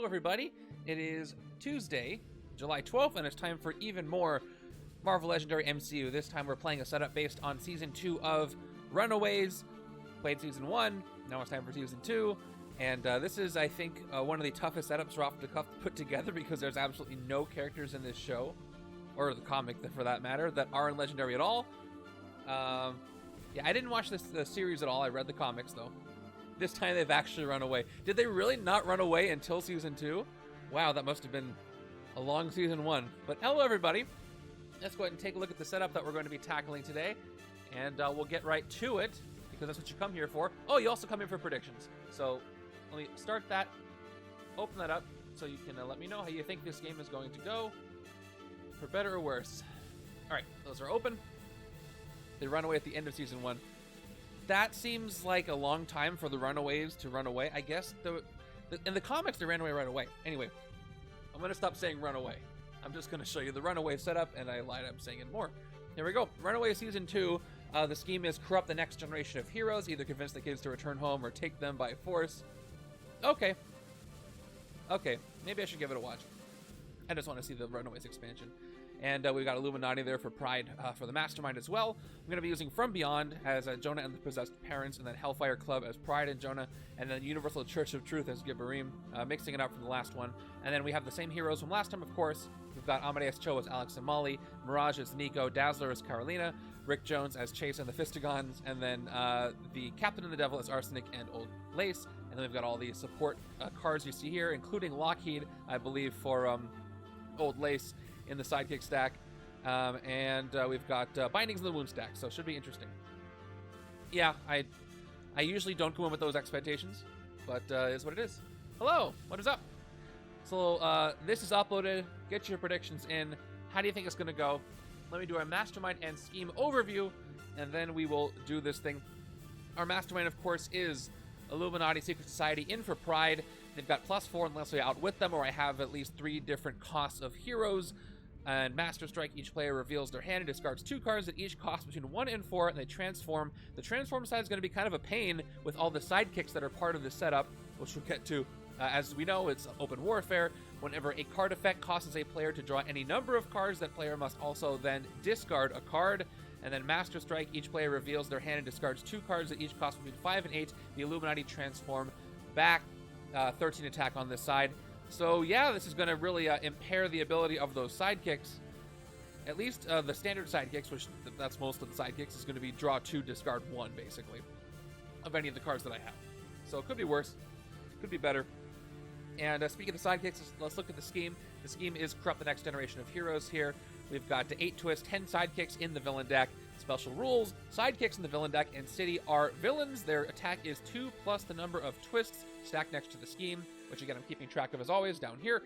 Hello everybody, it is Tuesday, July 12th, and it's time for even more Marvel Legendary MCU. This time we're playing a setup based on Season 2 of Runaways. Played Season 1, now it's time for Season 2, and this is, I think, one of the toughest setups off the cuff to put together because there's absolutely no characters in this show, or the comic for that matter, that are in Legendary at all. Yeah, I didn't watch the series at all, I read the comics though. This time they've actually run away. Did they really not run away until Season 2? Wow, that must have been a long Season 1. But hello everybody. Let's go ahead and take a look at the setup that we're going to be tackling today. And we'll get right to it, because that's what you come here for. Oh, you also come here for predictions. So let me start that, open that up, so you can let me know how you think this game is going to go, for better or worse. Alright, those are open. They run away at the end of Season 1. That seems like a long time for the Runaways to run away. I guess in the comics they ran away right away. Anyway, I'm going to stop saying run away. I'm just going to show you the Runaway setup, and I lied, I'm saying it more. Here we go. Runaway Season 2. The scheme is corrupt the next generation of heroes, either convince the kids to return home or take them by force. Okay. Okay, maybe I should give it a watch. I just want to see the Runaways expansion. And we've got Illuminati there for Pride for the Mastermind as well. I'm going to be using From Beyond as Jonah and the Possessed Parents, and then Hellfire Club as Pride and Jonah, and then Universal Church of Truth as Gibborim, mixing it up from the last one. And then we have the same heroes from last time, of course. We've got Amadeus Cho as Alex and Molly, Mirage as Nico, Dazzler as Karolina, Rick Jones as Chase and the Fistigons, and then the Captain and the Devil as Arsenic and Old Lace. And then we've got all the support cards you see here, including Lockheed, I believe, for Old Lace in the sidekick stack, and we've got bindings in the wound stack, so it should be interesting. Yeah, I usually don't go in with those expectations, but it's what it is. Hello, what is up? So this is uploaded. Get your predictions in. How do you think it's gonna go? Let me do our Mastermind and scheme overview, and then we will do this thing. Our Mastermind, of course, is Illuminati Secret Society in for Pride. They've got +4 unless I outwit them, or I have at least 3 different costs of heroes. And Master Strike, each player reveals their hand and discards 2 cards that each cost between 1 and 4, and they transform. The transform side is going to be kind of a pain with all the sidekicks that are part of this setup, which we'll get to. As we know, it's open warfare. Whenever a card effect causes a player to draw any number of cards, that player must also then discard a card. And then Master Strike, each player reveals their hand and discards 2 cards that each cost between 5 and 8. The Illuminati transform back, 13 attack on this side. So yeah, this is going to really impair the ability of those sidekicks. At least the standard sidekicks, which that's most of the sidekicks, is going to be draw 2, discard 1, basically, of any of the cards that I have. So it could be worse, could be better. And speaking of the sidekicks, let's look at the scheme. The scheme is corrupt the next generation of heroes here. We've got 8 twists, 10 sidekicks in the villain deck. Special rules: sidekicks in the villain deck and city are villains. Their attack is 2 plus the number of twists stacked next to the scheme, which again I'm keeping track of as always down here.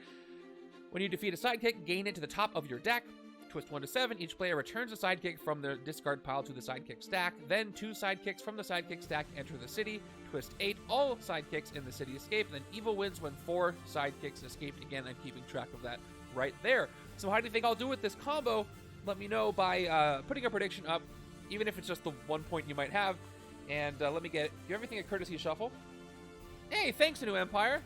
When you defeat a sidekick, gain it to the top of your deck. Twist 1 to 7, each player returns a sidekick from their discard pile to the sidekick stack. Then 2 sidekicks from the sidekick stack enter the city. Twist 8, all sidekicks in the city escape. And then evil wins when 4 sidekicks escaped. Again, I'm keeping track of that right there. So how do you think I'll do with this combo? Let me know by putting a prediction up, even if it's just the 1 point you might have. And let me get it. Do everything a courtesy shuffle. Hey, thanks, New Empire.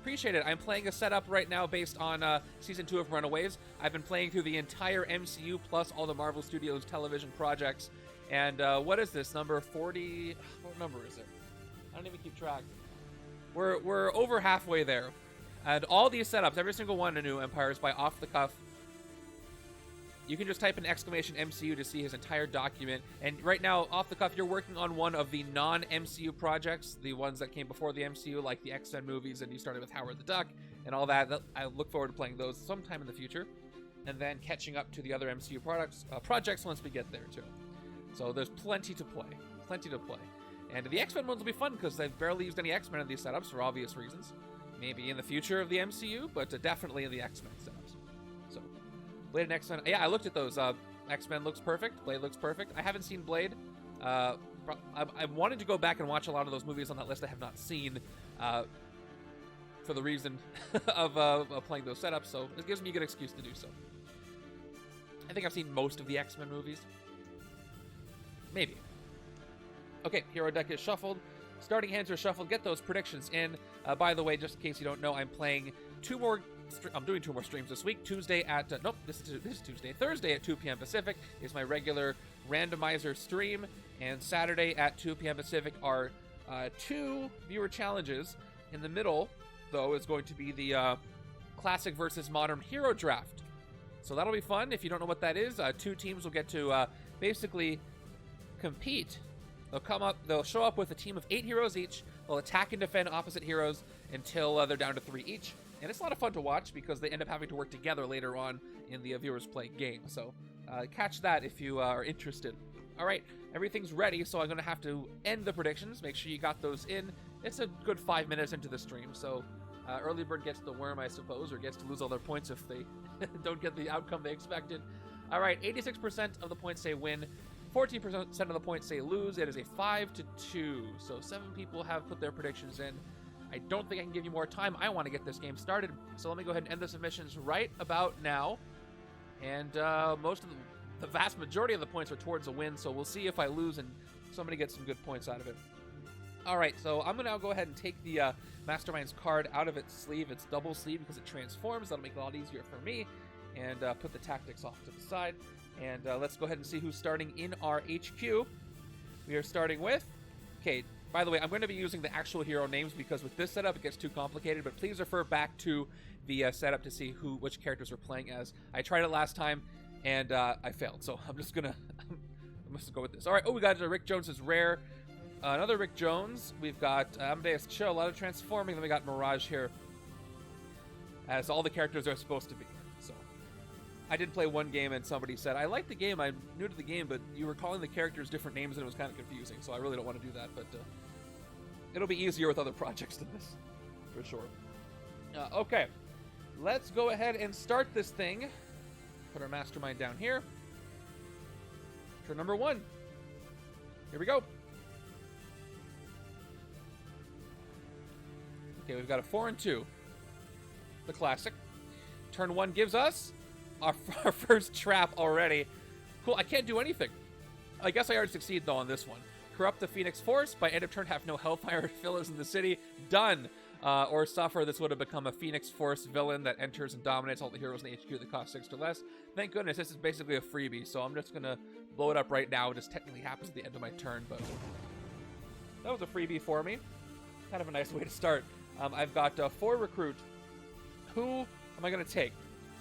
Appreciate it. I'm playing a setup right now based on Season 2 of Runaways. I've been playing through the entire MCU plus all the Marvel Studios television projects. And what is this? Number 40? What number is it? I don't even keep track. We're over halfway there. And all these setups, every single one in New Empire is by off the cuff. You can just type in exclamation MCU to see his entire document. And right now, off the cuff, you're working on one of the non-MCU projects, the ones that came before the MCU, like the X-Men movies, and you started with Howard the Duck and all that. I look forward to playing those sometime in the future, and then catching up to the other MCU projects once we get there too. So there's plenty to play, And the X-Men ones will be fun because they've barely used any X-Men in these setups for obvious reasons. Maybe in the future of the MCU, but definitely in the X-Men setups. So. Blade and X-Men. Yeah, I looked at those. X-Men looks perfect. Blade looks perfect. I haven't seen Blade. I wanted to go back and watch a lot of those movies on that list I have not seen for the reason of playing those setups, so it gives me a good excuse to do so. I think I've seen most of the X-Men movies. Maybe. Okay, hero deck is shuffled. Starting hands are shuffled. Get those predictions in. By the way, just in case you don't know, I'm playing I'm doing 2 more streams this week. Tuesday at nope, this is Tuesday. Thursday at 2 p.m. Pacific is my regular randomizer stream, and Saturday at 2 p.m. Pacific are 2 viewer challenges. In the middle, though, is going to be the classic versus modern hero draft. So that'll be fun. If you don't know what that is, 2 teams will get to basically compete. They'll show up with a team of 8 heroes each. They'll attack and defend opposite heroes until they're down to 3 each. And it's a lot of fun to watch because they end up having to work together later on in the viewers play game. So catch that if you are interested. All right, everything's ready, so I'm going to have to end the predictions. Make sure you got those in. It's a good 5 minutes into the stream, so early bird gets the worm, I suppose, or gets to lose all their points if they don't get the outcome they expected. All right, 86% of the points say win. 14% of the points say lose. It is a 5-2, so 7 people have put their predictions in. I don't think I can give you more time. I want to get this game started, so let me go ahead and end the submissions right about now. And the vast majority of the points are towards a win, so we'll see if I lose and somebody gets some good points out of it. All right, so I'm going to go ahead and take the Mastermind's card out of its sleeve. It's double sleeve because it transforms. That'll make it a lot easier for me. And put the tactics off to the side. And let's go ahead and see who's starting in our HQ. We are starting with... Okay, by the way, I'm going to be using the actual hero names because with this setup, it gets too complicated. But please refer back to the setup to see which characters we're playing as. I tried it last time, and I failed. So I'm just going to... I'm just going to go with this. All right, we got Rick Jones's rare... another Rick Jones. We've got Amadeus Chill, a lot of transforming. Then we got Mirage here, as all the characters are supposed to be. So I did play one game, and somebody said, I like the game, I'm new to the game, but you were calling the characters different names, and it was kind of confusing. So I really don't want to do that, but it'll be easier with other projects than this, for sure. Okay, let's go ahead and start this thing. Put our Mastermind down here. Turn number 1. Here we go. Okay, we've got a 4 and 2. The classic. Turn 1 gives us our first trap already. Cool, I can't do anything. I guess I already succeed, though, on this one. Corrupt the Phoenix Force. By end of turn, have no Hellfire fillers in the city. Done. Or suffer. This would have become a Phoenix Force villain that enters and dominates all the heroes in the HQ that cost 6 or less. Thank goodness, this is basically a freebie, so I'm just going to blow it up right now. It just technically happens at the end of my turn, but that was a freebie for me. Kind of a nice way to start. I've got 4 recruit. Who am I going to take?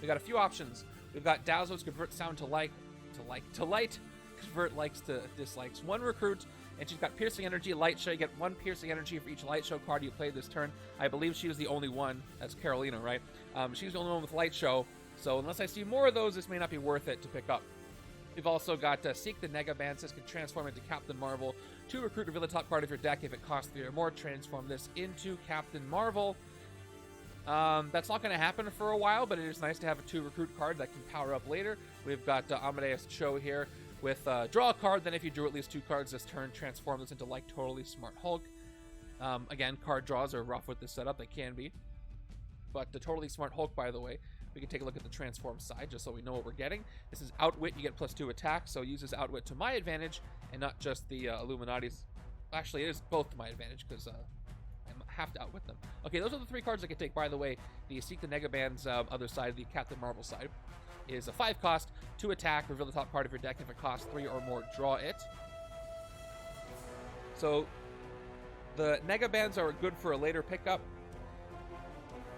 We got a few options. We've got Dazzler's convert sound to light. Convert likes to dislikes. 1 recruit, and she's got piercing energy, light show. You get 1 piercing energy for each light show card you play this turn. I believe she was the only one. That's Karolina, right? She's the only one with light show. So unless I see more of those, this may not be worth it to pick up. We've also got Seek the Negabands. This can transform into Captain Marvel. 2 recruit, reveal the top card of your deck. If it costs 3 or more, transform this into Captain Marvel. That's not going to happen for a while, but it is nice to have a 2 recruit card that can power up later. We've got Amadeus Cho here with draw a card. Then if you drew at least 2 cards this turn, transform this into like Totally Smart Hulk. Again, card draws are rough with this setup. They can be. But the Totally Smart Hulk, by the way, we can take a look at the transform side just so we know what we're getting. This is Outwit. You get +2 attack, so uses Outwit to my advantage and not just the Illuminati's. Actually, it is both to my advantage because I have to outwit them. Okay, those are the 3 cards I can take. By the way, the Seek the Negabands other side, the Captain Marvel side, is a 5 cost, 2 attack, reveal the top card of your deck. If it costs 3 or more, draw it. So the Negabands are good for a later pickup,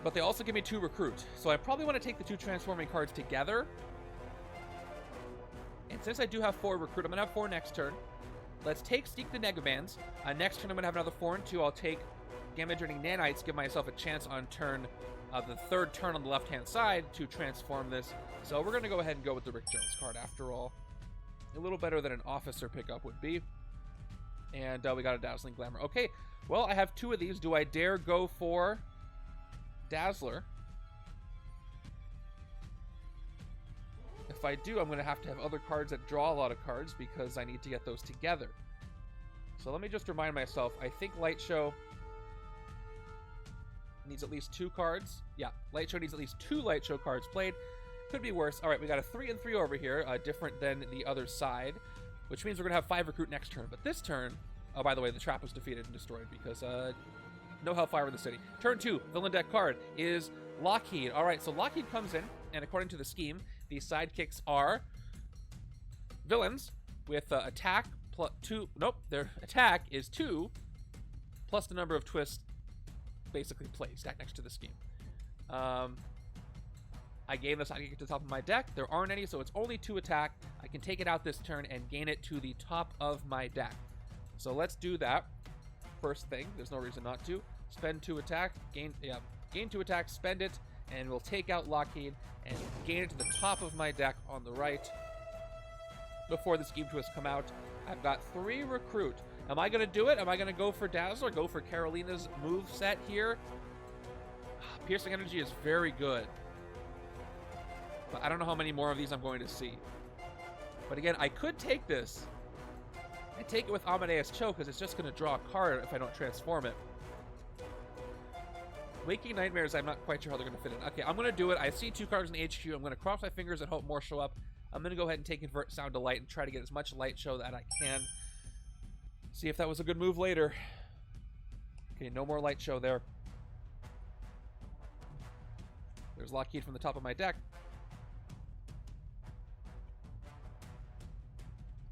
but they also give me 2 recruit. So I probably want to take the 2 transforming cards together. And since I do have 4 recruit, I'm going to have 4 next turn. Let's take Seek the Negabands. Next turn, I'm going to have another 4 and 2. I'll take Gamma Draining Nanites, give myself a chance on turn, the 3rd turn on the left-hand side to transform this. So we're going to go ahead and go with the Rick Jones card after all. A little better than an officer pickup would be. And we got a Dazzling Glamour. Okay, well, I have 2 of these. Do I dare go for Dazzler? If I do, I'm going to have other cards that draw a lot of cards because I need to get those together. So let me just remind myself, I think Light Show needs at least 2 cards. Yeah, Light Show needs at least 2 Light Show cards played. Could be worse. All right, we got a 3 and 3 over here, different than the other side, which means we're going to have 5 recruit next turn. But this turn, oh, by the way, the trap was defeated and destroyed because No Hellfire in the city. Turn 2, villain deck card is Lockheed. All right, so Lockheed comes in, and according to the scheme, these sidekicks are villains with attack plus 2. Nope, their attack is 2 plus the number of twists basically placed next to the scheme. I gave this sidekick to the top of my deck. There aren't any, so it's only 2 attack. I can take it out this turn and gain it to the top of my deck. So let's do that. First thing, there's no reason not to. Spend 2 attack, gain 2 attack, spend it, and we'll take out Lockheed and gain it to the top of my deck on the right. Before the scheme twists come out, I've got 3 recruit. Am I going to do it? Am I going to go for Dazzler, go for Karolina's move set here? Piercing Energy is very good. But I don't know how many more of these I'm going to see. But again, I could take this and take it with Amadeus Choke because it's just going to draw a card if I don't transform it. Waking Nightmares, I'm not quite sure how they're going to fit in. Okay, I'm going to do it. I see 2 cards in HQ. I'm going to cross my fingers and hope more show up. I'm going to go ahead and take Convert Sound to Light and try to get as much light show that I can. See if that was a good move later. Okay, no more light show there. There's Lockheed from the top of my deck.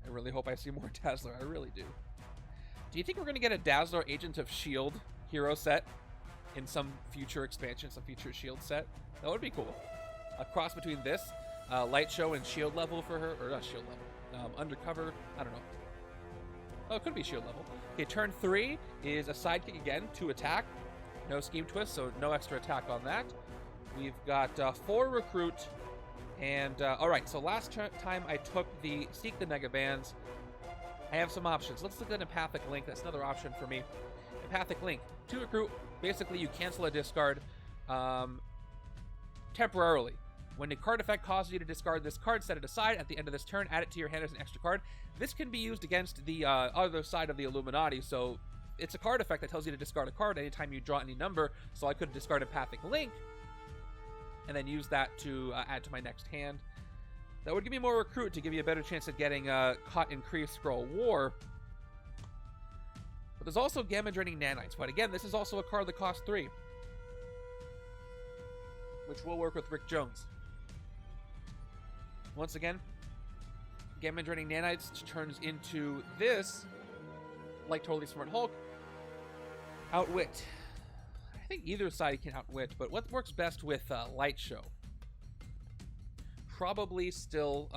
I really hope I see more Dazzler. I really do. Do you think we're going to get a Dazzler Agent of S.H.I.E.L.D. hero set in some future expansion, some future S.H.I.E.L.D. set? That would be cool. A cross between this, light show and S.H.I.E.L.D. level for her. Or not S.H.I.E.L.D. level. Undercover. I don't know. Oh, it could be S.H.I.E.L.D. level. Okay, turn 3 is a sidekick again, 2 attack. No scheme twist, so no extra attack on that. We've got 4 recruit. And, alright, so last time I took the Seek the Negabands. I have some options. Let's look at Empathic Link. That's another option for me. Empathic Link. 2 recruit. Basically, you cancel a discard temporarily. When a card effect causes you to discard this card, set it aside. At the end of this turn, add it to your hand as an extra card. This can be used against the other side of the Illuminati, so it's a card effect that tells you to discard a card anytime you draw any number, so I could discard Empathic Link and then use that to add to my next hand. That would give me more recruit to give you a better chance at getting caught in Kree Scroll War. But there's also Gamma Draining Nanites, but again, this is also a card that costs 3, which will work with Rick Jones. Once again, Gamma Draining Nanites turns into this, like Totally Smart Hulk, Outwit. I think either side can outwit, but what works best with Light Show? Probably still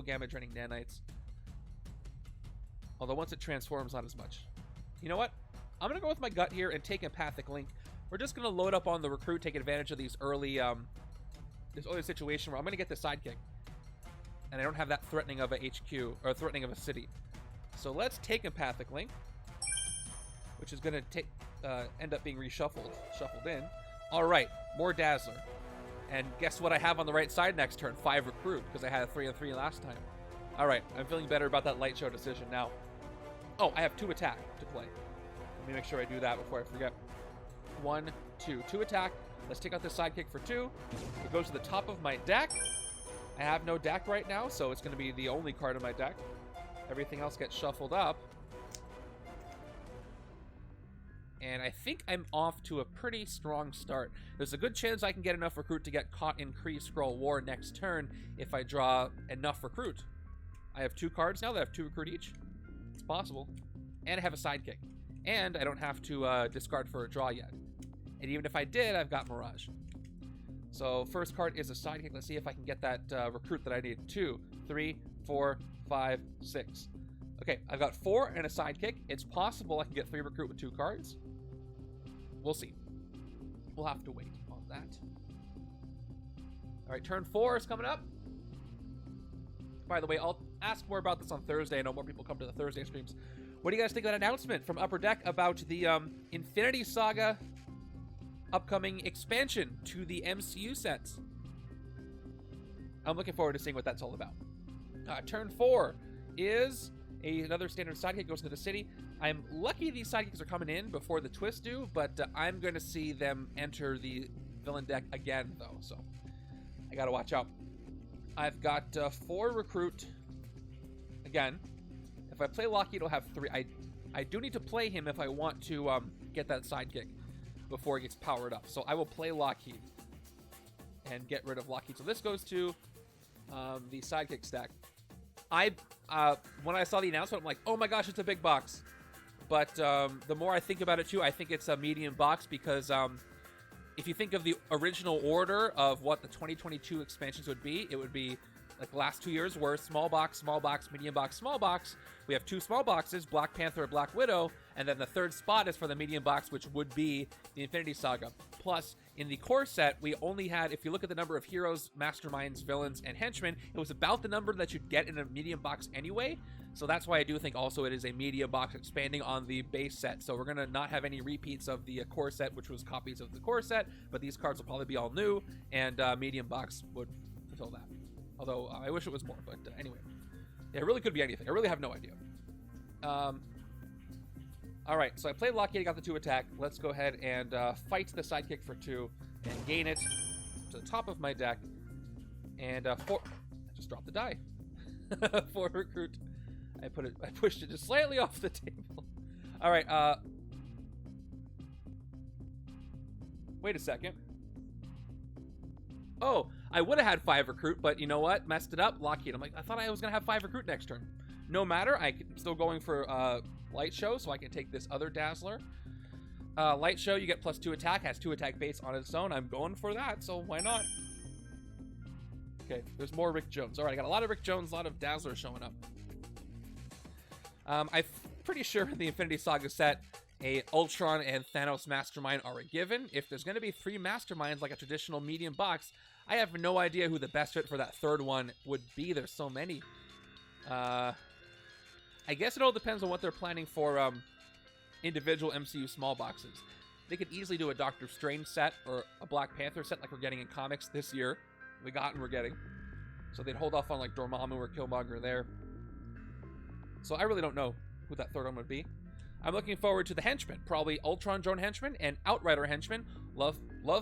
Gamma Draining Nanites. Although once it transforms, not as much. You know what? I'm gonna go with my gut here and take Empathic Link. We're just gonna load up on the recruit, take advantage of these early this early situation where I'm gonna get the sidekick, and I don't have that threatening of a HQ or threatening of a city. So let's take Empathic Link, which is gonna take end up being shuffled in. All right, more Dazzler, and guess what I have on the right side next turn? 5 recruit, because I had a 3-3 last time. All right, I'm feeling better about that light show decision now. Oh, I have 2 attack to play. Let me make sure I do that before I forget. 1, 2, 2 attack. Let's take out this sidekick for 2. It goes to the top of my deck. I have no deck right now, so it's going to be the only card in my deck. Everything else gets shuffled up. And I think I'm off to a pretty strong start. There's a good chance I can get enough recruit to get caught in Kree Scroll War next turn if I draw enough recruit. I have 2 cards now that have 2 recruit each. It's possible. And I have a sidekick. And I don't have to discard for a draw yet. And even if I did, I've got Mirage. So first card is a sidekick. Let's see if I can get that recruit that I need. 2, 3, 4, 5, 6. Okay, I've got 4 and a sidekick. It's possible I can get 3 recruit with 2 cards. We'll see. We'll have to wait on that. All right, turn 4 is coming up. By the way, I'll ask more about this on Thursday. I know more people come to the Thursday streams. What do you guys think of that announcement from Upper Deck about the Infinity Saga upcoming expansion to the MCU sets? I'm looking forward to seeing what that's all about. Turn 4 is another standard sidekick goes into the city. I'm lucky these sidekicks are coming in before the twists do, but I'm going to see them enter the villain deck again, though, so I got to watch out. I've got 4 recruit. Again, if I play Lockheed, it'll have 3. I I do need to play him if I want to get that sidekick before it gets powered up. So I will play Lockheed and get rid of Lockheed. So this goes to the sidekick stack. When I saw the announcement, I'm like, oh my gosh, it's a big box. But the more I think about it too, I think it's a medium box because if you think of the original order of what the 2022 expansions would be, it would be like the last 2 years were small box, medium box, small box. We have 2 small boxes, Black Panther and Black Widow, and then the third spot is for the medium box, which would be the Infinity Saga. Plus, in the core set, we only had, if you look at the number of heroes, masterminds, villains, and henchmen, it was about the number that you'd get in a medium box anyway. So that's why I do think also it is a medium box expanding on the base set. So we're going to not have any repeats of the core set, which was copies of the core set, but these cards will probably be all new, and medium box would fulfill that. Although I wish it was more, but anyway. Yeah, it really could be anything. I really have no idea. Alright, so I played Lockheed, I got the 2 attack. Let's go ahead and fight the sidekick for 2 and gain it to the top of my deck. And I just dropped the die. 4 recruit. I pushed it just slightly off the table. Alright, wait a second. Oh, I would have had 5 recruit, but you know what? Messed it up. Lockheed. I'm like, I thought I was going to have 5 recruit next turn. No matter. I'm still going for Light Show, so I can take this other Dazzler. Light Show, you get +2 attack. Has 2 attack base on its own. I'm going for that, so why not? Okay, there's more Rick Jones. All right, I got a lot of Rick Jones, a lot of Dazzler showing up. I'm pretty sure in the Infinity Saga set, a Ultron and Thanos Mastermind are a given. If there's going to be 3 Masterminds like a traditional medium box, I have no idea who the best fit for that third one would be. There's so many. I guess it all depends on what they're planning for individual MCU small boxes. They could easily do a Doctor Strange set or a Black Panther set like we're getting in comics this year. We got and we're getting. So they'd hold off on like Dormammu or Killmonger there. So I really don't know who that third one would be. I'm looking forward to the Henchmen. Probably Ultron drone Henchmen and Outrider Henchmen. Love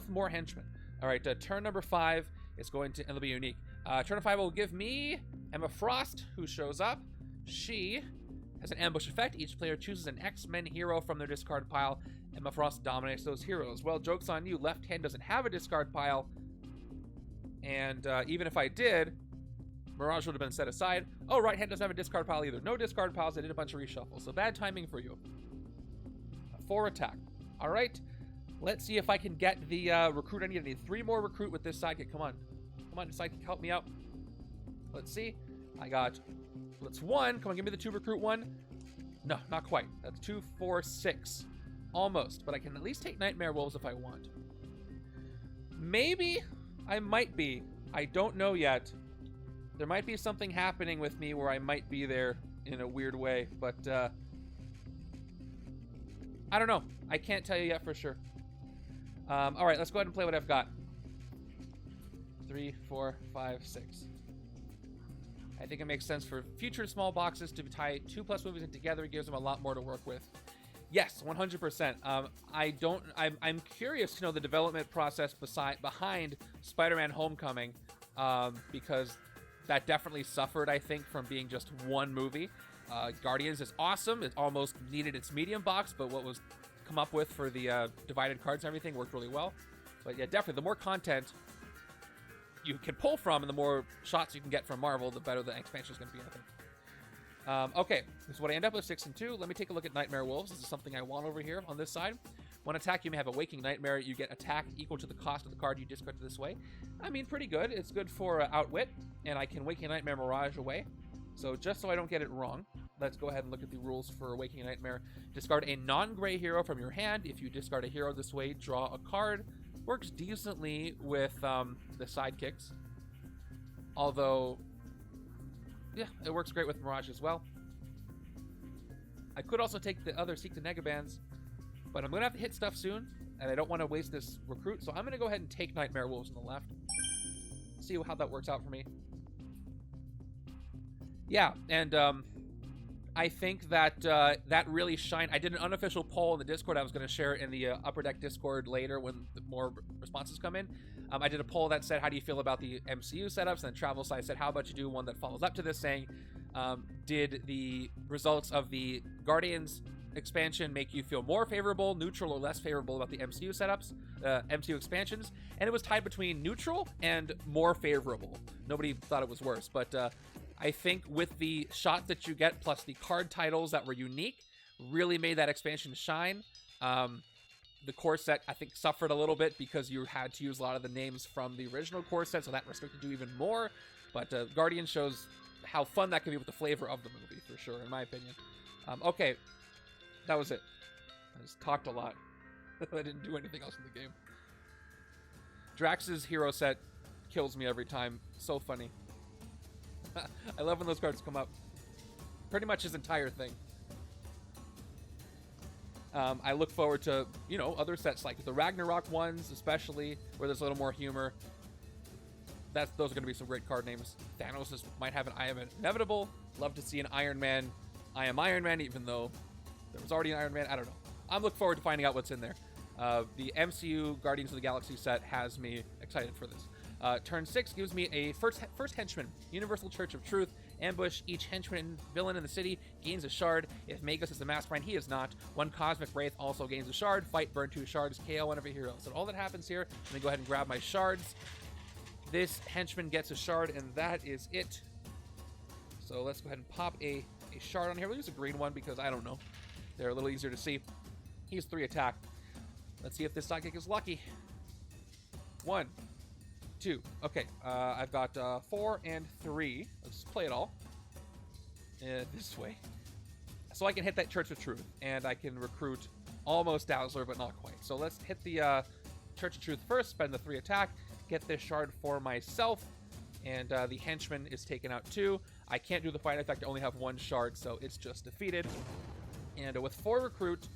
more Henchmen. All right, turn number 5 is going to, it'll be unique. Turn 5 will give me Emma Frost, who shows up. She has an ambush effect. Each player chooses an X-Men hero from their discard pile. Emma Frost dominates those heroes. Well, joke's on you. Left hand doesn't have a discard pile. And even if I did, Mirage would have been set aside. Oh, right hand doesn't have a discard pile either. No discard piles. I did a bunch of reshuffles. So bad timing for you. 4 attack. All right. Let's see if I can get the recruit I need. I need 3 more recruit with this sidekick. Come on. Come on, sidekick, help me out. Let's see. I got... That's 1. Come on, give me the 2 recruit 1. No, not quite. That's 2, 4, 6. Almost. But I can at least take Nightmare Wolves if I want. Maybe I might be. I don't know yet. There might be something happening with me where I might be there in a weird way. But, I don't know. I can't tell you yet for sure. All right, let's go ahead and play what I've got. 3, 4, 5, 6. I think it makes sense for future small boxes to tie 2+ movies in together. It gives them a lot more to work with. Yes, 100%. I'm curious to know the development process behind Spider-Man Homecoming, because that definitely suffered, I think, from being just one movie. Guardians is awesome. It almost needed its medium box, but what was come up with for the divided cards and everything worked really well. But yeah, definitely, the more content you can pull from and the more shots you can get from Marvel, the better the expansion is going to be, I think. Okay, this is what I end up with, 6 and 2. Let me take a look at Nightmare Wolves. This is something I want over here on this side. When attack, you may have a Waking Nightmare. You get attack equal to the cost of the card you discard this way. I mean, pretty good. It's good for Outwit, and I can Waking Nightmare Mirage away. So just so I don't get it wrong, let's go ahead and look at the rules for Waking Nightmare. Discard a non-gray hero from your hand. If you discard a hero this way, draw a card. Works decently with the sidekicks. Although, yeah, it works great with Mirage as well. I could also take the other Seek the Negabands, but I'm going to have to hit stuff soon, and I don't want to waste this recruit, so I'm going to go ahead and take Nightmare Wolves on the left. See how that works out for me. Yeah, and I think that that really shined. I did an unofficial poll in the Discord. I was going to share it in the Upper Deck Discord later when more responses come in. I did a poll that said, how do you feel about the MCU setups? And then Travel Side said, how about you do one that follows up to this, saying, did the results of the Guardians expansion make you feel more favorable, neutral, or less favorable about the MCU setups, MCU expansions, and it was tied between neutral and more favorable. Nobody thought it was worse, but I think with the shots that you get plus the card titles that were unique really made that expansion shine. The core set, I think, suffered a little bit because you had to use a lot of the names from the original core set, so that restricted you even more. But Guardian shows how fun that can be with the flavor of the movie, for sure, in my opinion. Okay, that was it. I just talked a lot. I didn't do anything else in the game. Drax's hero set kills me every time. So funny. I love when those cards come up. Pretty much his entire thing. I look forward to, you know, other sets like the Ragnarok ones, especially, where there's a little more humor. Those are going to be some great card names. Thanos might have an I Am Inevitable. Love to see an Iron Man, I Am Iron Man, even though there was already an Iron Man. I don't know. I'm looking forward to finding out what's in there. The MCU Guardians of the Galaxy set has me excited for this. Turn 6 gives me a first henchman, Universal Church of Truth. Ambush each henchman and villain in the city, gains a shard. If Magus is the Mastermind, he is not. One Cosmic Wraith also gains a shard. Fight, burn 2 shards, KO one of your heroes. So all that happens here, let me go ahead and grab my shards. This henchman gets a shard, and that is it. So let's go ahead and pop a shard on here. We'll use a green one because, I don't know, they're a little easier to see. He's 3 attack. Let's see if this sidekick is lucky. 1, 2. Okay, I've got 4 and 3. Let's play it all this way. So I can hit that Church of Truth, and I can recruit almost Dazzler, but not quite. So let's hit the Church of Truth first, spend the 3 attack, get this shard for myself, and the henchman is taken out too. I can't do the fight effect, I only have 1 shard, so it's just defeated. And with 4 recruit,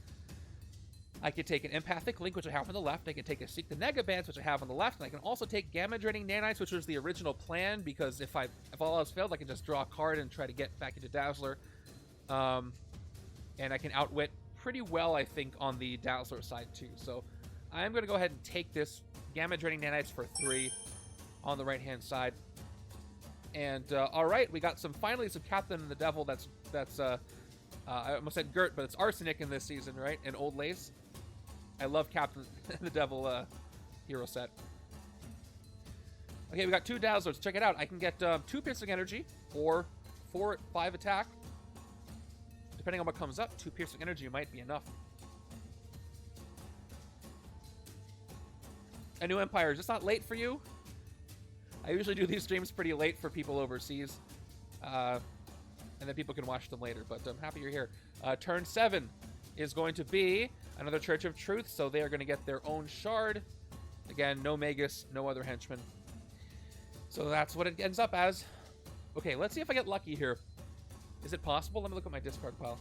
I can take an Empathic Link, which I have on the left. I can take a Seek the Negabands, which I have on the left. And I can also take Gamma Draining Nanites, which was the original plan, because if all else failed, I can just draw a card and try to get back into Dazzler. And I can outwit pretty well, I think, on the Dazzler side too. So I'm going to go ahead and take this Gamma Draining Nanites for 3 on the right-hand side. And all right, we got finally some Captain and the Devil. That's I almost said Gert, but it's Arsenic in this season, right? And Old Lace. I love Captain the Devil hero set. Okay, we got 2 Dazzlers. Check it out. I can get 2 Piercing Energy or 5 attack. Depending on what comes up, 2 Piercing Energy might be enough. A New Empire, is this not late for you? I usually do these streams pretty late for people overseas. And then people can watch them later, but I'm happy you're here. Turn 7 is going to be another Church of Truth, so they are going to get their own shard. Again, no Magus, no other henchmen. So that's what it ends up as. Okay, let's see if I get lucky here. Is it possible? Let me look at my discard pile.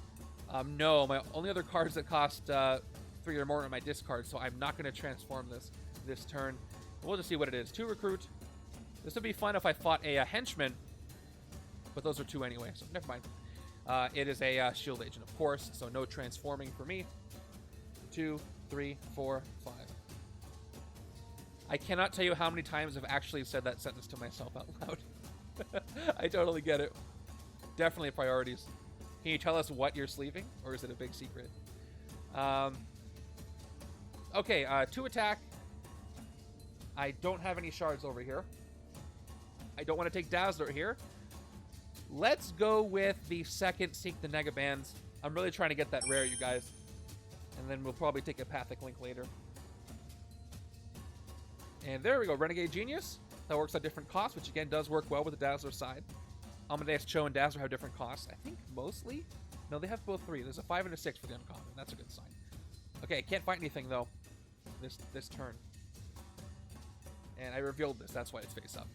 No, my only other cards that cost 3 or more are my discard, so I'm not going to transform this turn. We'll just see what it is. 2 recruit. This would be fun if I fought a henchman, but those are 2 anyway, so never mind. It is a shield agent, of course, so no transforming for me. 2, 3, 4, 5. I cannot tell you how many times I've actually said that sentence to myself out loud. I totally get it. Definitely priorities. Can you tell us what you're sleeving, or is it a big secret? Okay, 2 attack. I don't have any shards over here. I don't want to take Dazzler here. Let's go with the second Seek the Negabands. I'm really trying to get that rare, you guys. And then we'll probably take a Empathic Link later. And there we go, Renegade Genius. That works at different costs, which again does work well with the Dazzler side. Amadeus, Cho, and Dazzler have different costs. I think mostly? No, they have both 3. There's a 5 and a 6 for the uncommon. That's a good sign. Okay, can't fight anything though this turn. And I revealed this, that's why it's face up.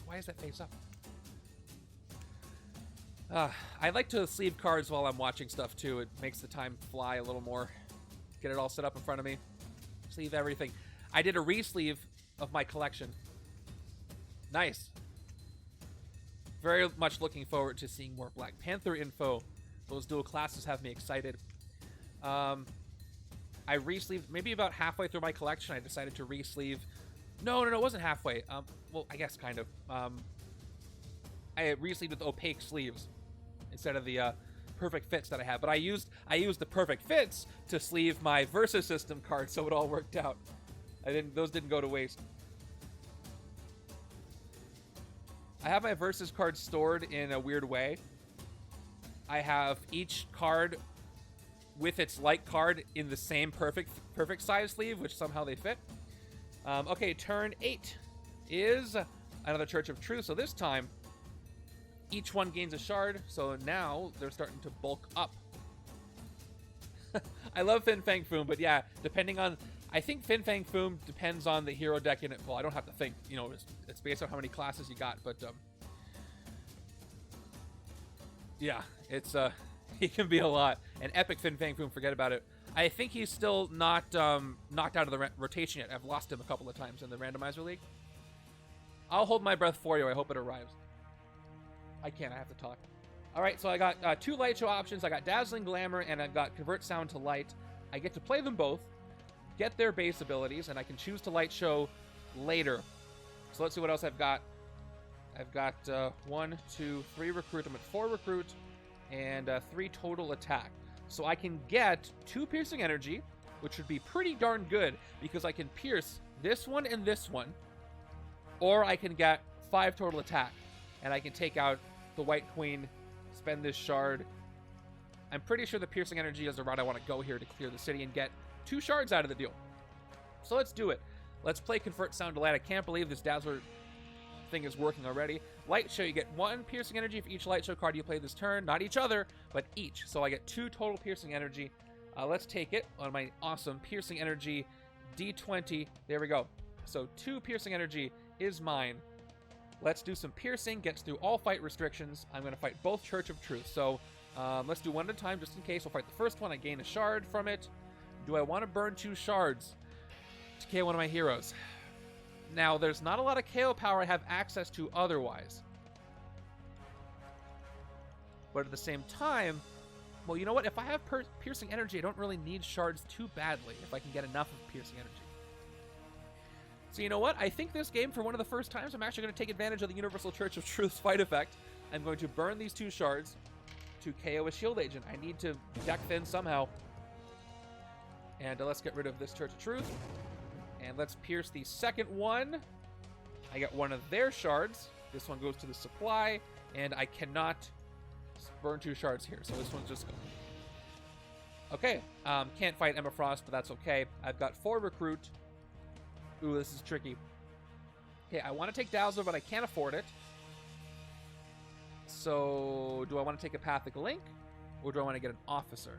Why is that face up? I like to sleeve cards while I'm watching stuff too. It makes the time fly a little more. Get it all set up in front of me. Sleeve everything. I did a re-sleeve of my collection. Nice. Very much looking forward to seeing more Black Panther info. Those dual classes have me excited. I re-sleeved maybe about halfway through my collection. I decided to re-sleeve. No, it wasn't halfway. Well, I guess kind of. I re-sleeved with opaque sleeves instead of the perfect fits that I have. But I used the perfect fits to sleeve my Versus System card, so it all worked out. Those didn't go to waste. I have my Versus cards stored in a weird way. I have each card with its like card in the same perfect size sleeve, which somehow they fit. Okay, turn 8 is another Church of Truth. So this time, each one gains a shard. So now they're starting to bulk up. I love Fin Fang Foom, but yeah, depending on... I think Fin Fang Foom depends on the hero deck in it. Well, I don't have to think. You know, it's based on how many classes you got, but... yeah, it's... he can be a lot. And Epic Fin Fang Foom, forget about it. I think he's still not knocked out of the rotation yet. I've lost him a couple of times in the randomizer league. I'll hold my breath for you. I hope it arrives. I can't. I have to talk. All right, so I got 2 light show options. I got Dazzling Glamour, and I've got Convert Sound to Light. I get to play them both, get their base abilities, and I can choose to light show later. So let's see what else I've got. I've got 1, 2, 3 recruit. I'm at 4 recruit and 3 total attack. So I can get 2 piercing energy, which would be pretty darn good because I can pierce this one and this one, or I can get 5 total attack, and I can take out the White Queen, spend this shard. I'm pretty sure the piercing energy is the route I want to go here to clear the city and get 2 shards out of the deal. So let's do it. Let's play Convert Sound to Light. I can't believe this Dazzler thing is working already. Light show, you get 1 piercing energy for each light show card you play this turn. Not each other, but each. So I get 2 total piercing energy. Let's take it on my awesome piercing energy D20. There we go. So 2 piercing energy is mine. Let's do some piercing. Gets through all fight restrictions. I'm going to fight both Church of Truth. So let's do one at a time just in case. We'll fight the first one. I gain a shard from it. Do I want to burn 2 shards to KO one of my heroes? Now, there's not a lot of KO power I have access to otherwise. But at the same time, well, you know what? If I have piercing energy, I don't really need shards too badly if I can get enough of piercing energy. So you know what? I think this game, for one of the first times, I'm actually going to take advantage of the Universal Church of Truth's fight effect. I'm going to burn these 2 shards to KO a shield agent. I need to deck thin somehow. And let's get rid of this Church of Truth. And let's pierce the second one. I got 1 of their shards. This one goes to the supply. And I cannot burn 2 shards here. So this one's just going. Okay. Can't fight Emma Frost, but that's okay. I've got 4 recruit. Ooh, this is tricky. Okay, I want to take Dazzler, but I can't afford it. So do I want to take a Pathic Link? Or do I want to get an Officer?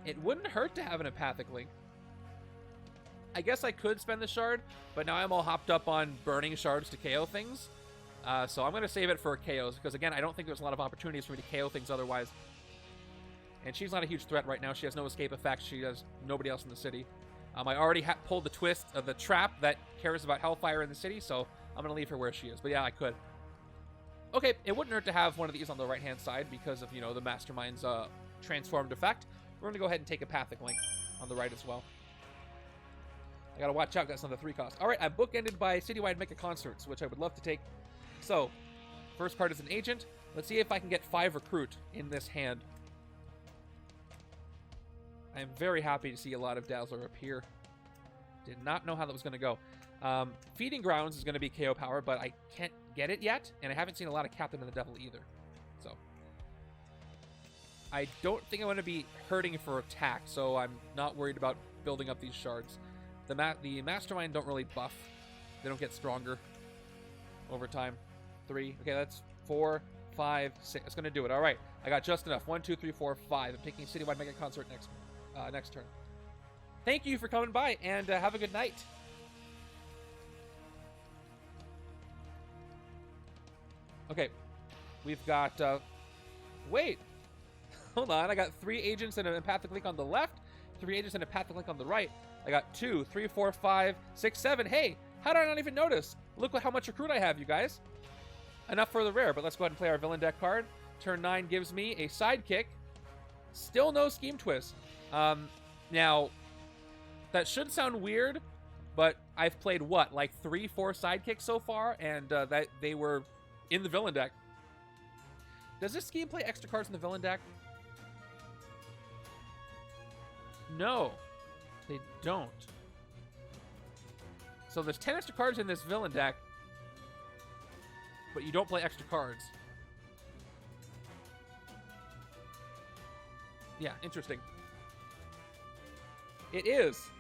It wouldn't hurt to have an Empathic Link. I guess I could spend the shard, but now I'm all hopped up on burning shards to KO things. So I'm going to save it for KOs, because again, I don't think there's a lot of opportunities for me to KO things otherwise. And she's not a huge threat right now. She has no escape effects. She has nobody else in the city. I already pulled the twist of the trap that cares about Hellfire in the city, so I'm going to leave her where she is. But yeah, I could. Okay, it wouldn't hurt to have one of these on the right-hand side because of, you know, the Mastermind's transformed effect. We're going to go ahead and take a Pathic Link on the right as well. I gotta watch out, that's another 3 cost. Alright, I'm bookended by Citywide Mecha Concerts, which I would love to take. So, first card is an agent. Let's see if I can get 5 recruit in this hand. I am very happy to see a lot of Dazzler appear. Did not know how that was going to go. Feeding Grounds is going to be KO power, but I can't get it yet, and I haven't seen a lot of Captain and the Devil either. So, I don't think I want to be hurting for attack, so I'm not worried about building up these shards. The Mastermind don't really buff. They don't get stronger over time. 3. Okay, that's 4, 5, 6. That's going to do it. All right. I got just enough. 1, 2, 3, 4, 5. I'm taking Citywide Mega Concert next turn. Thank you for coming by, and have a good night. Okay. We've got... wait. Hold on. I got 3 agents and an Empathic Link on the left. 3 agents and an Empathic Link on the right. I got 2, 3, 4, 5, 6, 7. Hey, how did I not even notice? Look how much recruit I have, you guys. Enough for the rare, but let's go ahead and play our villain deck card. Turn 9 gives me a sidekick. Still no Scheme Twist. Now, that should sound weird, but I've played, what, like 3, 4 sidekicks so far, and that they were in the villain deck. Does this scheme play extra cards in the villain deck? No, they don't. So there's 10 extra cards in this villain deck, but you don't play extra cards. Yeah, interesting. It is.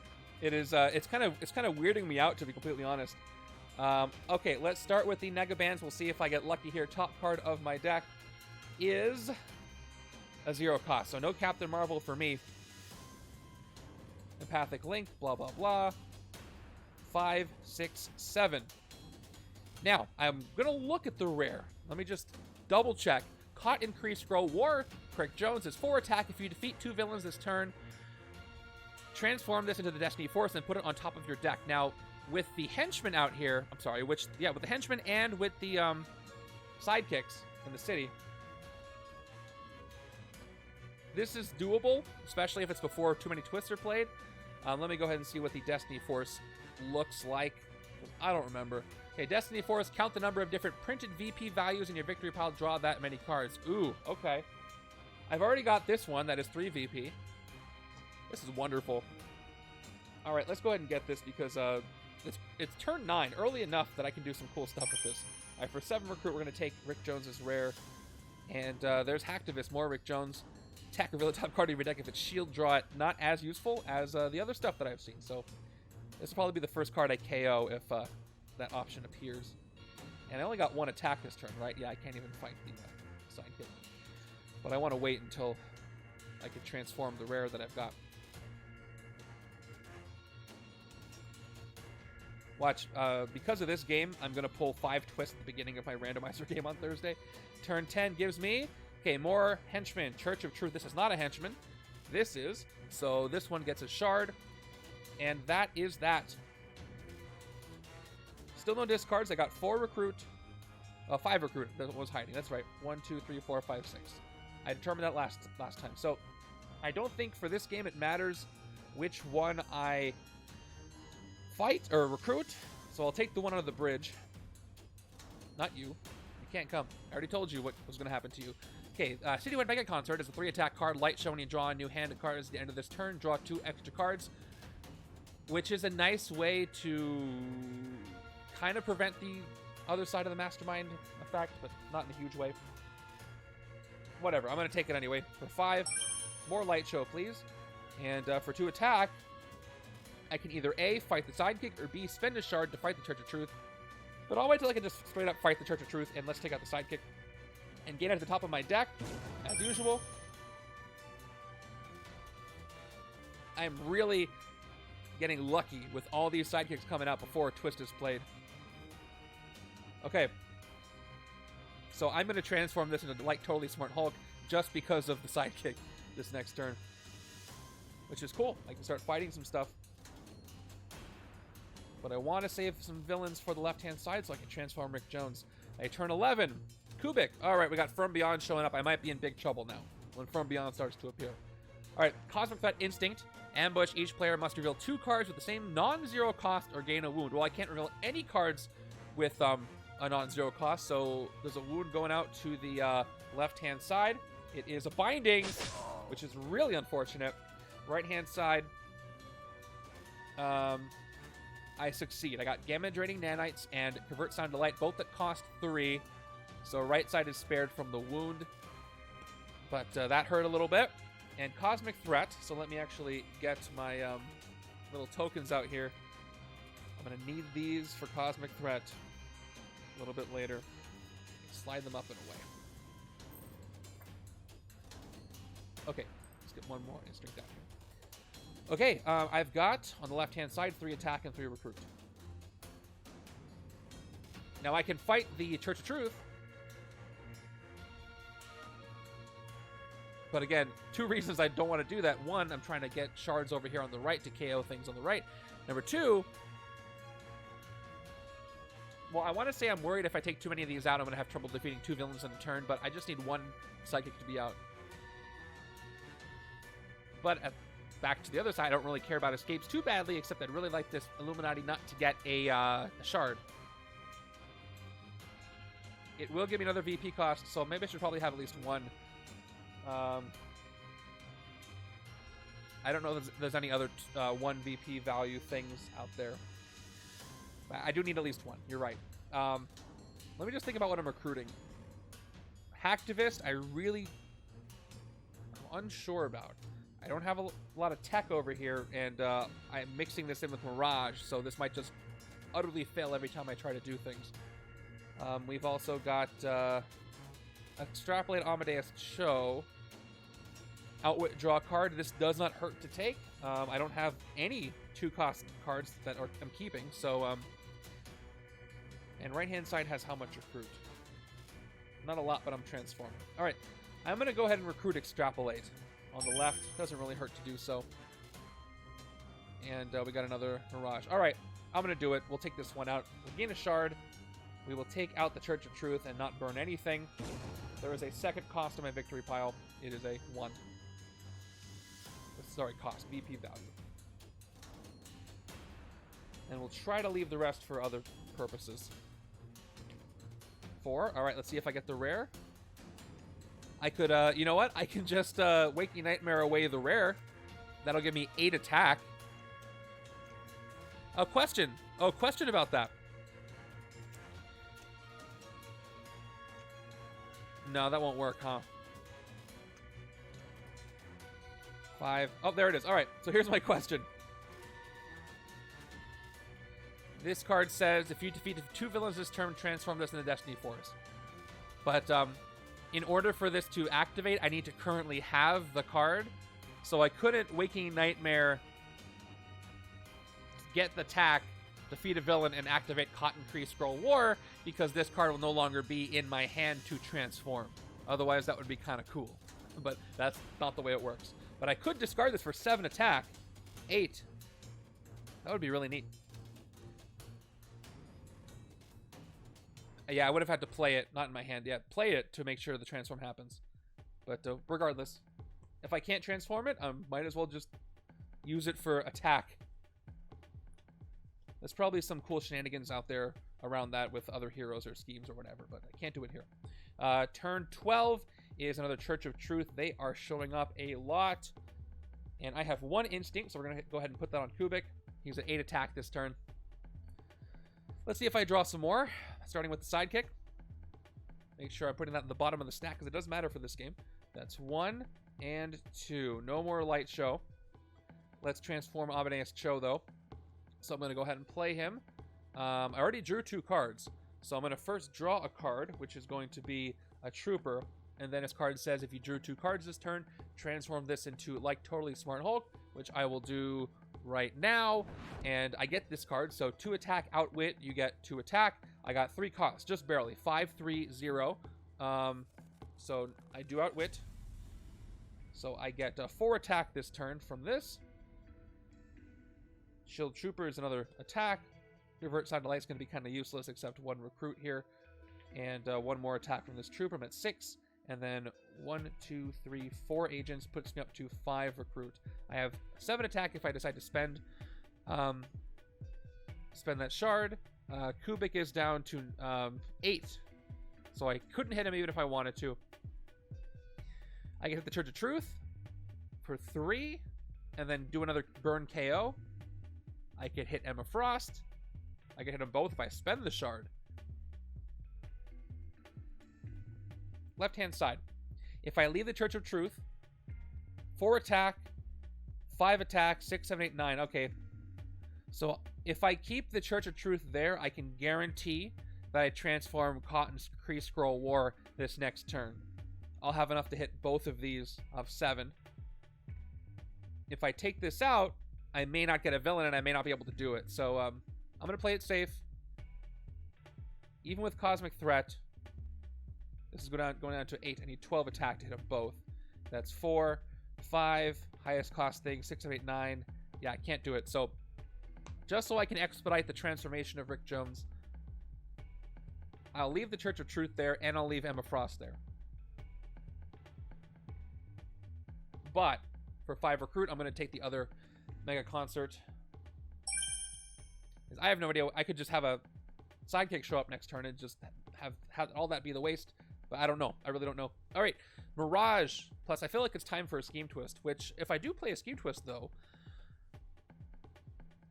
It is. It's kind of weirding me out, to be completely honest. Okay, let's start with the Nega Bands. We'll see if I get lucky here. Top card of my deck is a 0 cost, so no Captain Marvel for me. Empathic Link, blah blah blah. 5, 6, 7. Now I'm gonna look at the rare. Let me just double check. Caught Increased Scroll War. Crick Jones is 4 attack. If you defeat 2 villains this turn, transform this into the Destiny Force and put it on top of your deck. Now, with the Henchmen out here, with the Henchmen and with the sidekicks in the city, this is doable, especially if it's before too many twists are played. Let me go ahead and see what the Destiny Force looks like. I don't remember. Okay, Destiny Force, count the number of different printed VP values in your victory pile, draw that many cards. Ooh, okay. I've already got this one that is 3 VP. This is wonderful. All right, let's go ahead and get this because it's turn 9, early enough that I can do some cool stuff with this. All right, for 7 recruit, we're going to take Rick Jones's rare. And there's Hacktivist, more Rick Jones. Attack reveal the top card of your deck. If it's shield, draw it. Not as useful as the other stuff that I've seen. So this will probably be the first card I KO if that option appears. And I only got 1 attack this turn, right? Yeah, I can't even fight the sidekick. But I want to wait until I can transform the rare that I've got. Watch, because of this game, I'm going to pull 5 twists at the beginning of my randomizer game on Thursday. Turn 10 gives me, okay, more Henchmen. Church of Truth. This is not a Henchman. This is. So this one gets a shard. And that is that. Still no discards. I got 4 recruit. 5 recruit. That was hiding. That's right. 1, 2, 3, 4, 5, 6. I determined that last time. So I don't think for this game it matters which one I fight or recruit. So I'll take the one under the bridge. Not you. You can't come. I already told you what was going to happen to you. Okay, Citywide Mega Concert is a 3 attack card. Light show when you draw a new hand of cards at the end of this turn. Draw 2 extra cards, which is a nice way to kind of prevent the other side of the Mastermind effect, but not in a huge way. Whatever, I'm going to take it anyway. For 5, more Light Show, please. And for 2 attack, I can either A, fight the sidekick, or B, spend a shard to fight the Church of Truth. But I'll wait till I can just straight up fight the Church of Truth, and let's take out the sidekick. And gain it at the top of my deck, as usual. I'm really getting lucky with all these sidekicks coming out before a twist is played. Okay. So I'm going to transform this into like Totally Smart Hulk just because of the sidekick this next turn. Which is cool. I can start fighting some stuff. But I want to save some villains for the left-hand side so I can transform Rick Jones. I turn 11. Kubik. All right, we got From Beyond showing up. I might be in big trouble now when From Beyond starts to appear. All right, Cosmic Threat Instinct. Ambush. Each player must reveal 2 cards with the same non-zero cost or gain a wound. Well, I can't reveal any cards with a non-zero cost, so there's a wound going out to the left-hand side. It is a binding, which is really unfortunate. Right-hand side, I succeed. I got Gamma Draining Nanites and Convert Sound to Light, both that cost 3. So right side is spared from the wound, but that hurt a little bit. And Cosmic Threat, so let me actually get my little tokens out here. I'm going to need these for Cosmic Threat a little bit later. Slide them up and away. Okay, let's get one more instinct down here. Okay, I've got, on the left-hand side, 3 attack and 3 recruit. Now I can fight the Church of Truth. But again, 2 reasons I don't want to do that. 1, I'm trying to get shards over here on the right to KO things on the right. Number 2, well, I want to say I'm worried if I take too many of these out, I'm going to have trouble defeating 2 villains in a turn, but I just need 1 psychic to be out. But back to the other side, I don't really care about escapes too badly, except I'd really like this Illuminati nut to get a shard. It will give me another VP cost, so maybe I should probably have at least one. I don't know if there's any other 1 VP value things out there. I do need at least one. You're right. Let me just think about what I'm recruiting. Hacktivist, I'm unsure about. I don't have a lot of tech over here, and I'm mixing this in with Mirage, so this might just utterly fail every time I try to do things. We've also got Extrapolate Amadeus Show. Outwit, draw a card. This does not hurt to take. I don't have any 2-cost cards that I'm keeping, so... and right-hand side has how much recruit? Not a lot, but I'm transforming. All right, I'm going to go ahead and recruit Extrapolate. On the left, doesn't really hurt to do so. And we got another Mirage. All right, I'm going to do it. We'll take this one out. We'll gain a shard. We will take out the Church of Truth and not burn anything. There is a second cost on my victory pile. It is a 1. Sorry, cost, VP value. And we'll try to leave the rest for other purposes. 4. All right, let's see if I get the rare. I could, you know what? I can just Waking Nightmare away the rare. That'll give me 8 attack. A question. Oh, question about that. No, that won't work, huh? 5. Oh, there it is. All right, so here's my question. This card says, if you defeat 2 villains this turn, transform this into Destiny Force. But in order for this to activate, I need to currently have the card. So I couldn't Waking Nightmare, get the attack, defeat a villain, and activate Cotton Tree Scroll War, because this card will no longer be in my hand to transform. Otherwise, that would be kind of cool. But that's not the way it works. But I could discard this for 7 attack. 8. That would be really neat. Yeah, I would have had to play it, not in my hand yet. Play it to make sure the transform happens. But regardless, if I can't transform it, I might as well just use it for attack. There's probably some cool shenanigans out there around that with other heroes or schemes or whatever, but I can't do it here. Turn 12 is another Church of Truth. They are showing up a lot. And I have 1 instinct, so we're going to go ahead and put that on Kubik. He's at 8 attack this turn. Let's see if I draw some more, starting with the sidekick. Make sure I'm putting that in the bottom of the stack, because it does matter for this game. That's 1 and 2. No more light show. Let's transform Amadeus Cho, though. So I'm going to go ahead and play him. I already drew 2 cards. So I'm going to first draw a card, which is going to be a Trooper. And then his card says, if you drew 2 cards this turn, transform this into like Totally Smart Hulk, which I will do right now. And I get this card. So 2 attack, outwit, you get 2 attack. I got 3 costs, just barely. 5, 3, 0. So I do outwit. So I get 4 attack this turn from this. Shield Trooper is another attack. Revert Side of Light is going to be kind of useless, except 1 recruit here. And 1 more attack from this trooper. I'm at 6. And then 1, 2, 3, 4 agents puts me up to 5 recruit. I have 7 attack if I decide to spend that shard. Kubik is down to 8. So I couldn't hit him even if I wanted to. I can hit the Church of Truth for 3. And then do another burn KO. I could hit Emma Frost. I can hit them both if I spend the shard. Left-hand side. If I leave the Church of Truth, 4 attack, 5 attack, 6, 7, 8, 9. Okay. So if I keep the Church of Truth there, I can guarantee that I transform Cotton Tree Scroll War this next turn. I'll have enough to hit both of these of 7. If I take this out, I may not get a villain and I may not be able to do it. So I'm going to play it safe. Even with Cosmic Threat, this is going down to 8. I need 12 attack to hit them both. That's 4, 5, highest cost thing, 6, 7, 8, 9. Yeah, I can't do it. So just so I can expedite the transformation of Rick Jones, I'll leave the Church of Truth there, and I'll leave Emma Frost there. But for 5 recruit, I'm going to take the other Mega Concert. I have no idea. I could just have a sidekick show up next turn and just have all that be the waste. But I don't know. I really don't know. All right, Mirage. Plus, I feel like it's time for a Scheme Twist, which if I do play a Scheme Twist, though,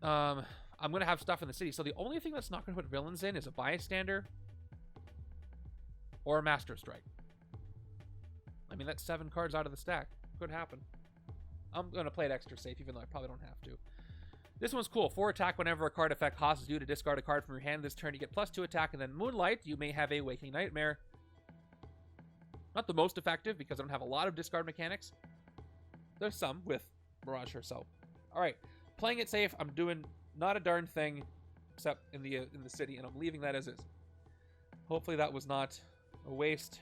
I'm going to have stuff in the city. So the only thing that's not going to put villains in is a Bystander or a Master Strike. I mean, that's 7 cards out of the stack. Could happen. I'm going to play it extra safe, even though I probably don't have to. This one's cool. 4 attack whenever a card effect causes you to discard a card from your hand this turn. You get +2 attack, and then Moonlight, you may have a Waking Nightmare. Not the most effective, because I don't have a lot of discard mechanics. There's some with Mirage herself. Alright, playing it safe. I'm doing not a darn thing, except in the city, and I'm leaving that as is. Hopefully that was not a waste,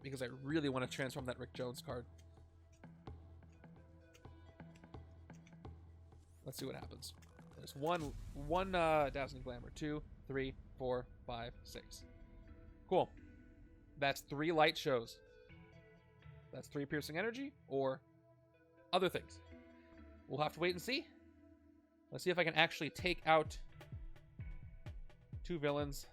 because I really want to transform that Rick Jones card. Let's see what happens. There's one Dazzling Glamour. 2, 3, 4, 5, 6. Cool. That's 3 light shows. That's 3 piercing energy or other things. We'll have to wait and see. Let's see if I can actually take out 2 villains.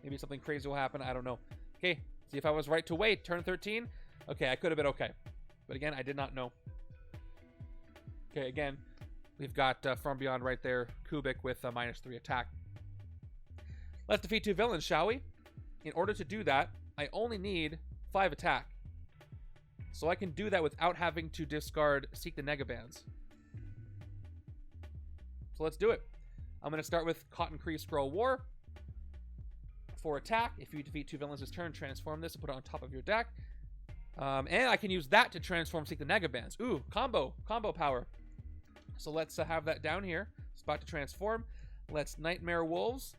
Maybe something crazy will happen. I don't know. Okay. See if I was right to wait. Turn 13. Okay, I could have been okay. But again, I did not know. Okay, again, we've got From Beyond right there. Kubik with a -3 attack. Let's defeat 2 villains, shall we? In order to do that, I only need 5 attack. So I can do that without having to discard Seek the Negabands. So let's do it. I'm going to start with Cotton Cree Scroll War. 4 attack. If you defeat 2 villains this turn, transform this and put it on top of your deck. And I can use that to transform Seek the Negabands. Ooh, combo power. So let's have that down here. It's about to transform. Let's Nightmare Wolves.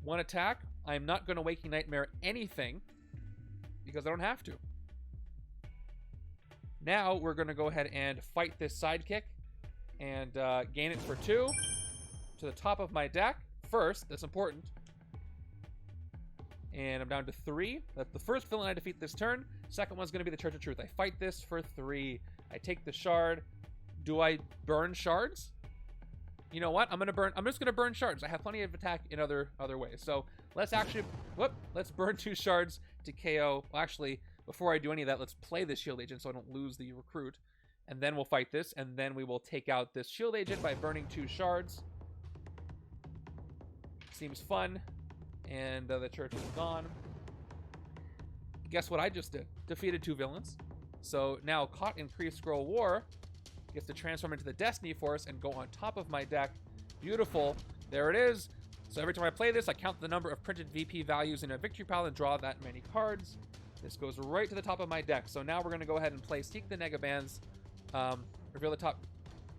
1 attack. I'm not going to Waking Nightmare anything because I don't have to. Now we're going to go ahead and fight this sidekick and gain it for 2 to the top of my deck. First, that's important. And I'm down to 3. That's the first villain I defeat this turn. Second one's going to be the Church of Truth. I fight this for 3. I take the shard. Do I burn shards? You know what? I'm just gonna burn shards. I have plenty of attack in other ways. So let's actually, let's burn 2 shards to KO. Well, actually, before I do any of that, let's play the Shield Agent so I don't lose the recruit. And then we'll fight this, and then we will take out this Shield Agent by burning 2 shards. Seems fun. And the church is gone. Guess what I just did? Defeated 2 villains. So now Caught in Kree Scroll War gets to transform into the Destiny Force and go on top of my deck. Beautiful. There it is. So every time I play this, I count the number of printed VP values in a victory pile and draw that many cards. This goes right to the top of my deck. So now we're going to go ahead and play Seek the Negabands. Reveal the top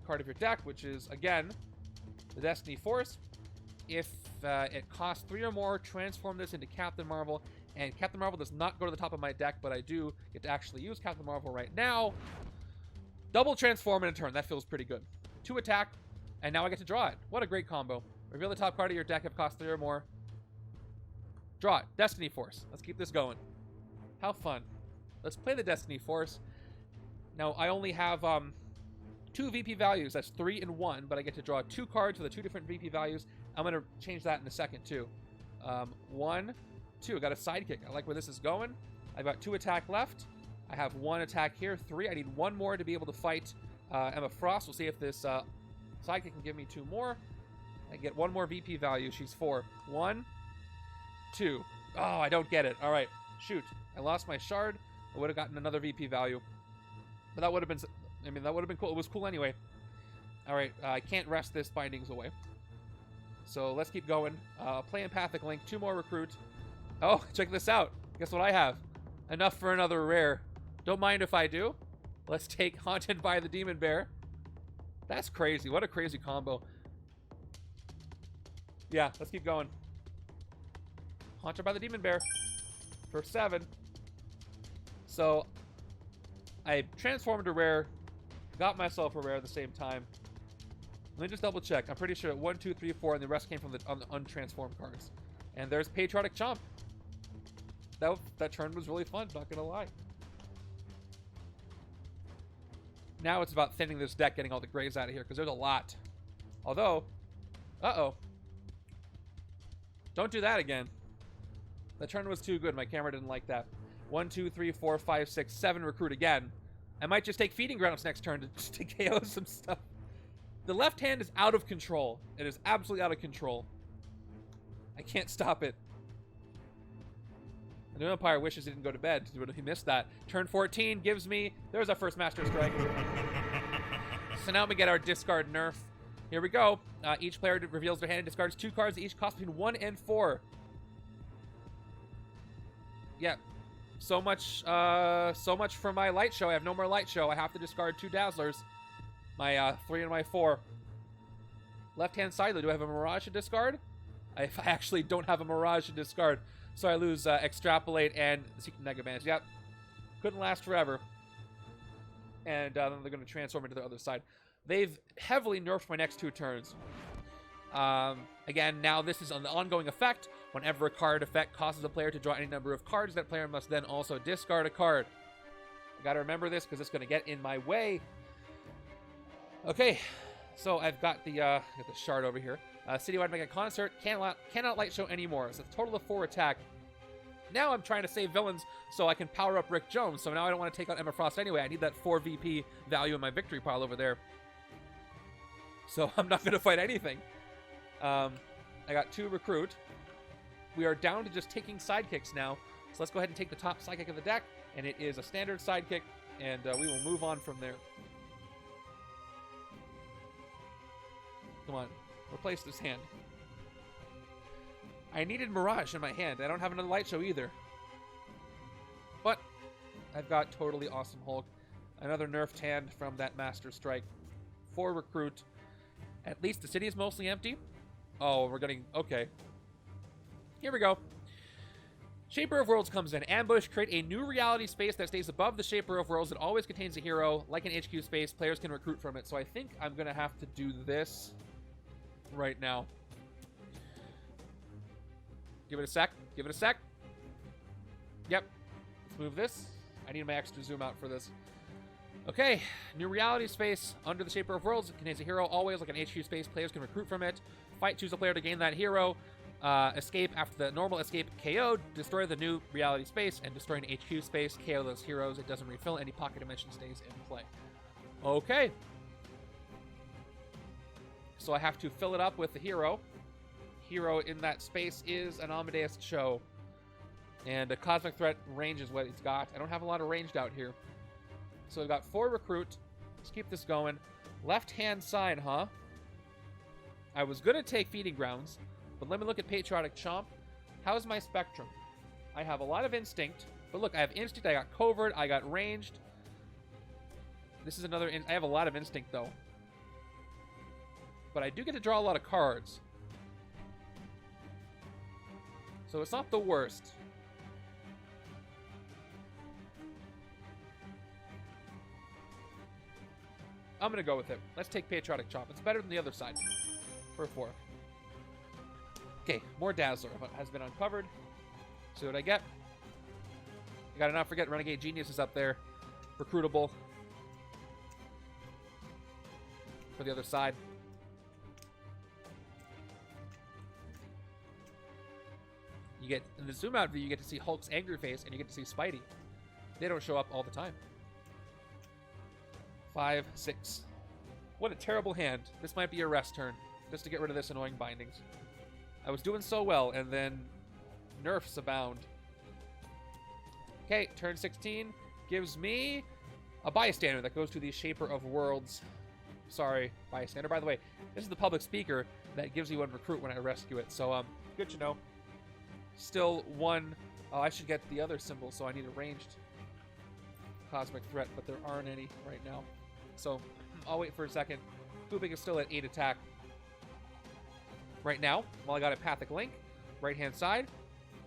card of your deck, which is, again, the Destiny Force. If it costs 3 or more, transform this into Captain Marvel. And Captain Marvel does not go to the top of my deck, but I do get to actually use Captain Marvel right now. Double transform in a turn. That feels pretty good. 2 attack, and now I get to draw it. What a great combo. Reveal the top card of your deck if it costs 3 or more. Draw it. Destiny Force. Let's keep this going. How fun. Let's play the Destiny Force. Now, I only have 2 VP values. That's 3 and 1, but I get to draw 2 cards with the 2 different VP values. I'm going to change that in a second, too. 1, 2. I got a sidekick. I like where this is going. I've got 2 attack left. I have 1 attack here. 3. I need 1 more to be able to fight Emma Frost. We'll see if this sidekick can give me 2 more. I get 1 more VP value. She's 4. 1, 2. Oh, I don't get it. All right. Shoot. I lost my shard. I would have gotten another VP value. But that would have been... I mean, that would have been cool. It was cool anyway. All right. I can't rest this Bindings away. So let's keep going. Play Empathic Link. 2 more recruit. Oh, check this out. Guess what I have? Enough for another rare. Don't mind if I do. Let's take Haunted by the Demon Bear. That's crazy. What a crazy combo. Yeah, let's keep going. Haunted by the Demon Bear for 7. So I transformed a rare, got myself a rare at the same time. Let me just double check. I'm pretty sure 1, 2, 3, 4, and the rest came from on the untransformed cards. And there's Patriotic Chomp. That turn was really fun, not gonna lie. Now it's about thinning this deck, getting all the grays out of here, because there's a lot. Although, uh-oh. Don't do that again. The turn was too good. My camera didn't like that. 1, 2, 3, 4, 5, 6, 7 recruit again. I might just take Feeding Grounds next turn to KO some stuff. The left hand is out of control. It is absolutely out of control. I can't stop it. The new Empire wishes he didn't go to bed. He missed that. Turn 14 gives me... There's our first Master Strike. So now we get our discard nerf. Here we go. Each player reveals their hand and discards 2 cards that each cost between 1 and 4. Yeah. So much for my light show. I have no more light show. I have to discard 2 Dazzlers. My 3 and my 4. Left-hand side, though, do I have a Mirage to discard? I actually don't have a Mirage to discard. So I lose Extrapolate and Secret Mega Bands. Yep. Couldn't last forever. And then they're going to transform into the other side. They've heavily nerfed my next 2 turns. Again, now this is an ongoing effect. Whenever a card effect causes a player to draw any number of cards, that player must then also discard a card. I gotta remember this because it's going to get in my way. Okay, so I've got the shard over here. Citywide Mega Concert, cannot light show anymore. So it's a total of 4 attack. Now I'm trying to save villains so I can power up Rick Jones. So now I don't want to take out Emma Frost anyway. I need that 4 VP value in my victory pile over there. So I'm not going to fight anything. I got 2 recruit. We are down to just taking sidekicks now. So let's go ahead and take the top sidekick of the deck. And it is a standard sidekick. And we will move on from there. Come on. Replace this hand. I needed Mirage in my hand. I don't have another light show either. But I've got Totally Awesome Hulk. Another nerfed hand from that Master Strike. 4 recruit. At least the city is mostly empty. Oh, we're getting... Okay. Here we go. Shaper of Worlds comes in. Ambush. Create a new reality space that stays above the Shaper of Worlds. It always contains a hero. Like an HQ space, players can recruit from it. So I think I'm going to have to do this right now. Give it a sec. Give it a sec. Yep. Let's move this. I need my extra zoom out for this. Okay. New reality space under the Shaper of Worlds. It contains a hero. Always like an HQ space. Players can recruit from it. Fight. Choose a player to gain that hero. Escape after the normal escape KO'd. Destroy the new reality space and destroy an HQ space. KO those heroes. It doesn't refill. Any pocket dimension stays in play. Okay. So I have to fill it up with the hero. Hero in that space is an Amadeus show. And a Cosmic Threat range is what it's got. I don't have a lot of ranged out here. So we've got 4 recruit. Let's keep this going. Left-hand side, huh? I was going to take Feeding Grounds, but let me look at Patriotic Chomp. How's my spectrum? I have a lot of Instinct, but look, I have Instinct, I got Covert, I got Ranged. This is another... I have a lot of Instinct, though. But I do get to draw a lot of cards. So it's not the worst. I'm going to go with it. Let's take Patriotic Chomp. It's better than the other side. For 4. Okay, more Dazzler has been uncovered. See what I get. I gotta not forget Renegade Genius is up there. Recruitable. For the other side. You get, in the zoom out view, you get to see Hulk's angry face and you get to see Spidey. They don't show up all the time. 5, 6. What a terrible hand. This might be a rest turn, just to get rid of this annoying bindings. I was doing so well, and then nerfs abound. Okay, turn 16 gives me a bystander that goes to the Shaper of Worlds. Sorry, bystander. By the way, this is the public speaker that gives you one recruit when I rescue it, so good to know. Still 1. Oh, I should get the other symbol, so I need a ranged Cosmic Threat, but there aren't any right now. So I'll wait for a second. Kubik is still at 8 attack. Right now, while I got Empathic Link, right-hand side,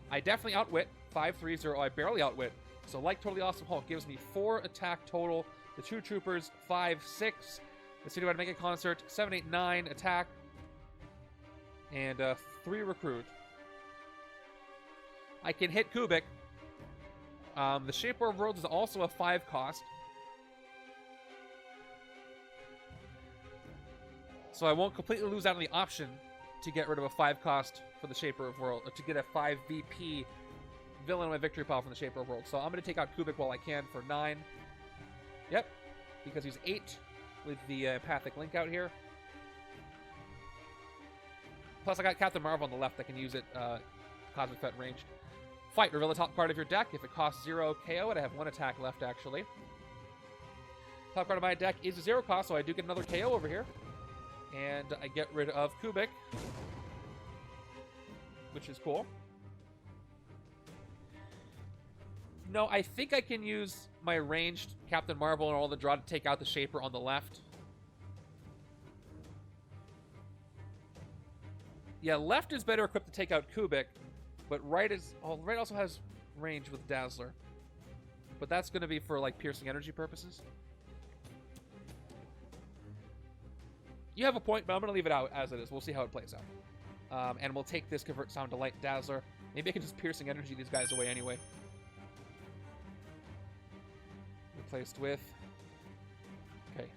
I definitely outwit 5-3-0. I barely outwit. So like Totally Awesome Hulk gives me 4 attack total. The 2 Troopers, 5, 6. The Citywide Mega Concert, 7, 8, 9 attack. And 3 recruit. I can hit Kubik. The Shaper of Worlds is also a 5 cost. So I won't completely lose out on the option to get rid of a 5 cost for the Shaper of World, to get a 5 VP villain in my victory pile from the Shaper of World. So I'm going to take out Kubik while I can for 9. Yep, because he's 8 with the Empathic Link out here. Plus I got Captain Marvel on the left that can use it, Cosmic Threat ranged. Fight, reveal the top card of your deck. If it costs 0, KO it. I have 1 attack left, actually. Top card of my deck is a 0 cost, so I do get another KO over here. And I get rid of Kubik, which is cool. No, I think I can use my ranged Captain Marvel and all the draw to take out the Shaper on the left. Yeah, left is better equipped to take out Kubik, but right is... Oh, right also has range with Dazzler. But that's going to be for, like, piercing energy purposes. You have a point, but I'm going to leave it out as it is. We'll see how it plays out. And we'll take this Convert Sound to Light Dazzler. Maybe I can just piercing energy these guys away anyway. Replaced with... Okay,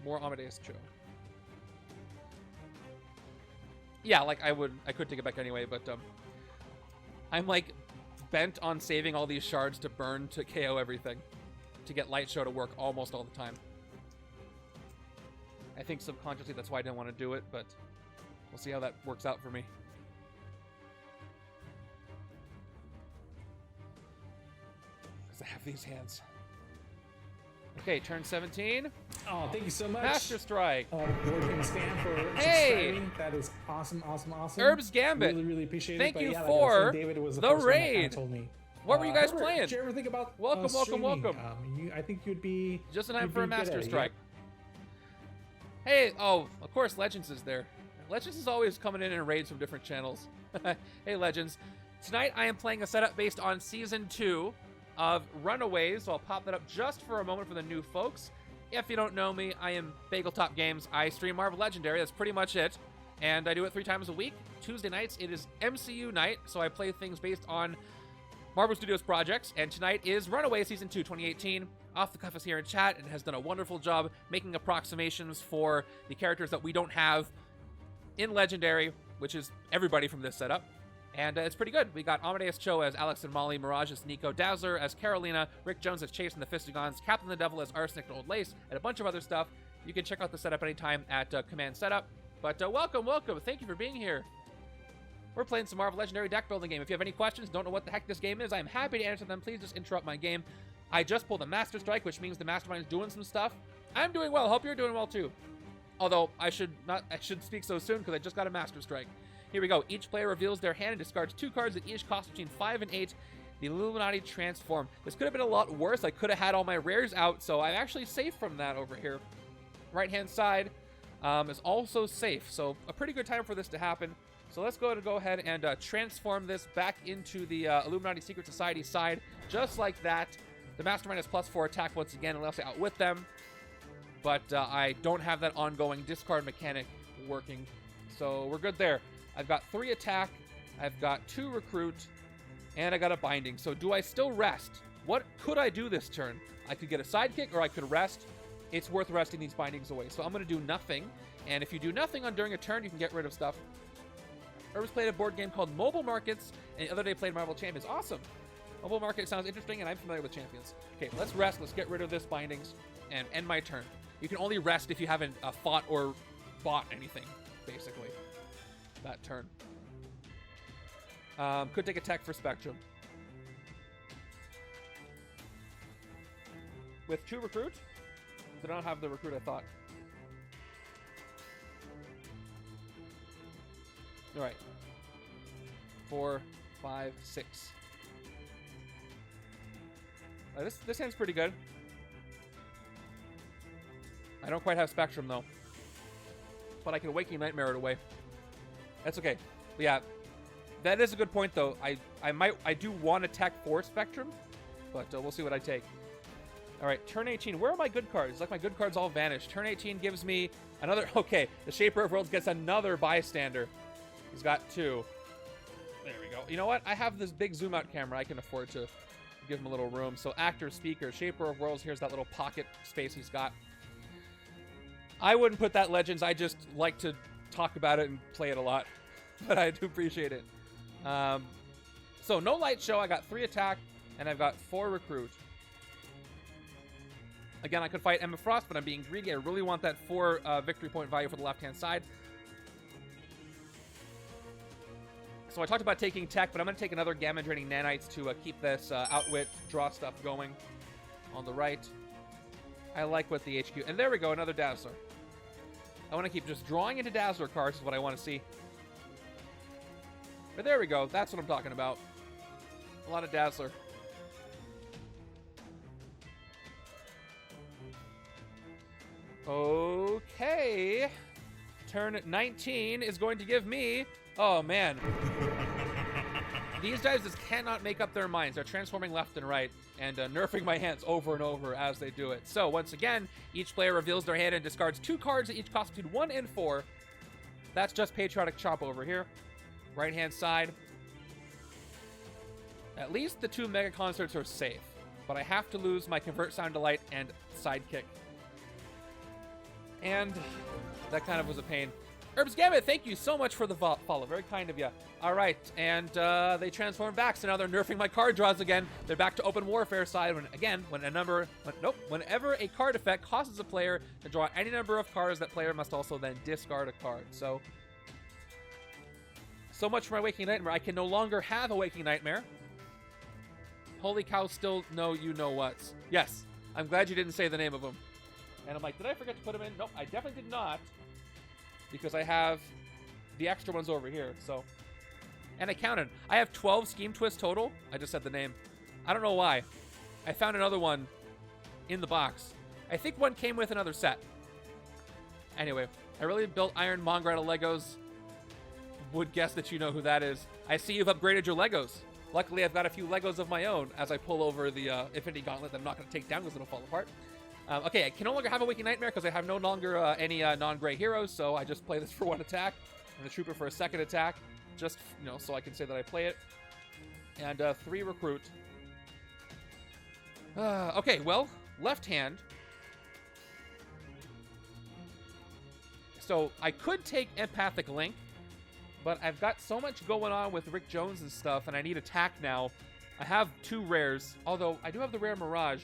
more Amadeus Cho. Yeah, like I could take it back anyway, but I'm like bent on saving all these shards to burn to KO everything to get Light Show to work almost all the time. I think subconsciously that's why I didn't want to do it, but we'll see how that works out for me. Because I have these hands. Okay, turn 17. Oh, thank you so much. Master Strike. Board King's fan for Hey! subscribing. That is awesome, awesome, awesome. Herb's Gambit. Really, really appreciate Thank it. you yeah, like for saying, David was the the first one that raid. kinda told me. What were you guys Herbert, playing? Did you ever think about Welcome, welcome. I think you'd be... Just in time you'd for a be good Master at it, Strike. Hey, oh, of course Legends is there. Legends is always coming in raids from different channels. Hey, Legends. Tonight I am playing a setup based on Season 2 of Runaways, so I'll pop that up just for a moment for the new folks. If you don't know me, I am Bageltop Games. I stream Marvel Legendary. That's pretty much it. And I do it 3 times a week. Tuesday nights, it is MCU night, so I play things based on Marvel Studios projects. And tonight is Runaways Season 2 2018. Off the Cuff is here in chat and has done a wonderful job making approximations for the characters that we don't have in Legendary, which is everybody from this setup. And it's pretty good. We got Amadeus Cho as Alex and Molly, Mirage as Nico, Dazzler as Karolina, Rick Jones as Chase and the Fistigons, Captain the Devil as Arsenic and Old Lace, and a bunch of other stuff. You can check out the setup anytime at Command Setup. But welcome. Thank you for being here. We're playing some Marvel Legendary deck building game. If you have any questions, don't know what the heck this game is, I'm happy to answer them. Please just interrupt my game. I just pulled a Master Strike, which means the Mastermind is doing some stuff. I'm doing well. Hope you're doing well too. Although I should speak so soon because I just got a Master Strike. Here we go. Each player reveals their hand and discards 2 cards that each cost between 5 and 8. The Illuminati Transform. This could have been a lot worse. I could have had all my rares out, so I'm actually safe from that over here. Right-hand side is also safe, so a pretty good time for this to happen. So let's go ahead and transform this back into the Illuminati Secret Society side, just like that. The Mastermind has +4 attack once again, unless I outwit them. But I don't have that ongoing discard mechanic working, so we're good there. I've got 3 attack, I've got 2 recruit, and I got a binding. So do I still rest? What could I do this turn? I could get a sidekick or I could rest. It's worth resting these bindings away. So I'm going to do nothing. And if you do nothing during a turn, you can get rid of stuff. Herb's played a board game called Mobile Markets, and the other day played Marvel Champions. Awesome. Mobile Market sounds interesting, and I'm familiar with Champions. Okay, let's rest. Let's get rid of this bindings and end my turn. You can only rest if you haven't fought or bought anything, basically. That turn. Could take a tech for Spectrum. With 2 recruit? Did not have the recruit I thought. Alright. 4, 5, 6. This hand's pretty good. I don't quite have Spectrum though. But I can Waking Nightmare it away. That's okay. But yeah, that is a good point though. I do want to tech for Spectrum, but we'll see what I take. All right, turn 18. Where are my good cards? Like my good cards all vanished. Turn 18 gives me another. Okay, the Shaper of Worlds gets another bystander. He's got 2. There we go. You know what? I have this big zoom out camera. I can afford to give him a little room. So actor, speaker, Shaper of Worlds. Here's that little pocket space he's got. I wouldn't put that Legends. I just like to talk about it and play it a lot. but I do appreciate it. So no light show. I got 3 attack, and I've got 4 recruit. Again, I could fight Emma Frost, but I'm being greedy. I really want that 4 victory point value for the left-hand side. So I talked about taking tech, but I'm going to take another gamma draining nanites to keep this outwit draw stuff going on the right. I like what the HQ... And there we go, another Dazzler. I want to keep just drawing into Dazzler cards is what I want to see. But there we go. That's what I'm talking about. A lot of Dazzler. Okay. Turn 19 is going to give me... Oh, man. These guys just cannot make up their minds. They're transforming left and right and nerfing my hands over and over as they do it. So, once again, each player reveals their hand and discards 2 cards that each cost between 1 and 4. That's just Patriotic Chop over here. Right-hand side. At least the 2 Mega Concerts are safe. But I have to lose my Convert Sound to Light and Sidekick. And that kind of was a pain. Herbs Gambit, thank you so much for the follow. Very kind of you. All right, and they transform back, so now they're nerfing my card draws again. They're back to open warfare side. Whenever a card effect causes a player to draw any number of cards, that player must also then discard a card. So much for my Waking Nightmare. I can no longer have a Waking Nightmare. Holy cow, still no you-know-whats. Yes, I'm glad you didn't say the name of them. And I'm like, did I forget to put them in? Nope, I definitely did not. Because I have the extra ones over here, so. And I counted. I have 12 Scheme Twists total. I just said the name. I don't know why. I found another one in the box. I think one came with another set. Anyway, I really built Iron Monger out of Legos. Would guess that you know who that is. I see you've upgraded your Legos. Luckily, I've got a few Legos of my own as I pull over the Infinity Gauntlet that I'm not going to take down because it'll fall apart. Okay, I can no longer have a Waking Nightmare because I have no longer any non-gray heroes, so I just play this for 1 attack, and the Trooper for a 2nd attack, just, so I can say that I play it. And 3 recruit. Okay, well, left hand. So I could take Empathic Link, but I've got so much going on with Rick Jones and stuff, and I need attack now. I have 2 rares, although I do have the rare Mirage.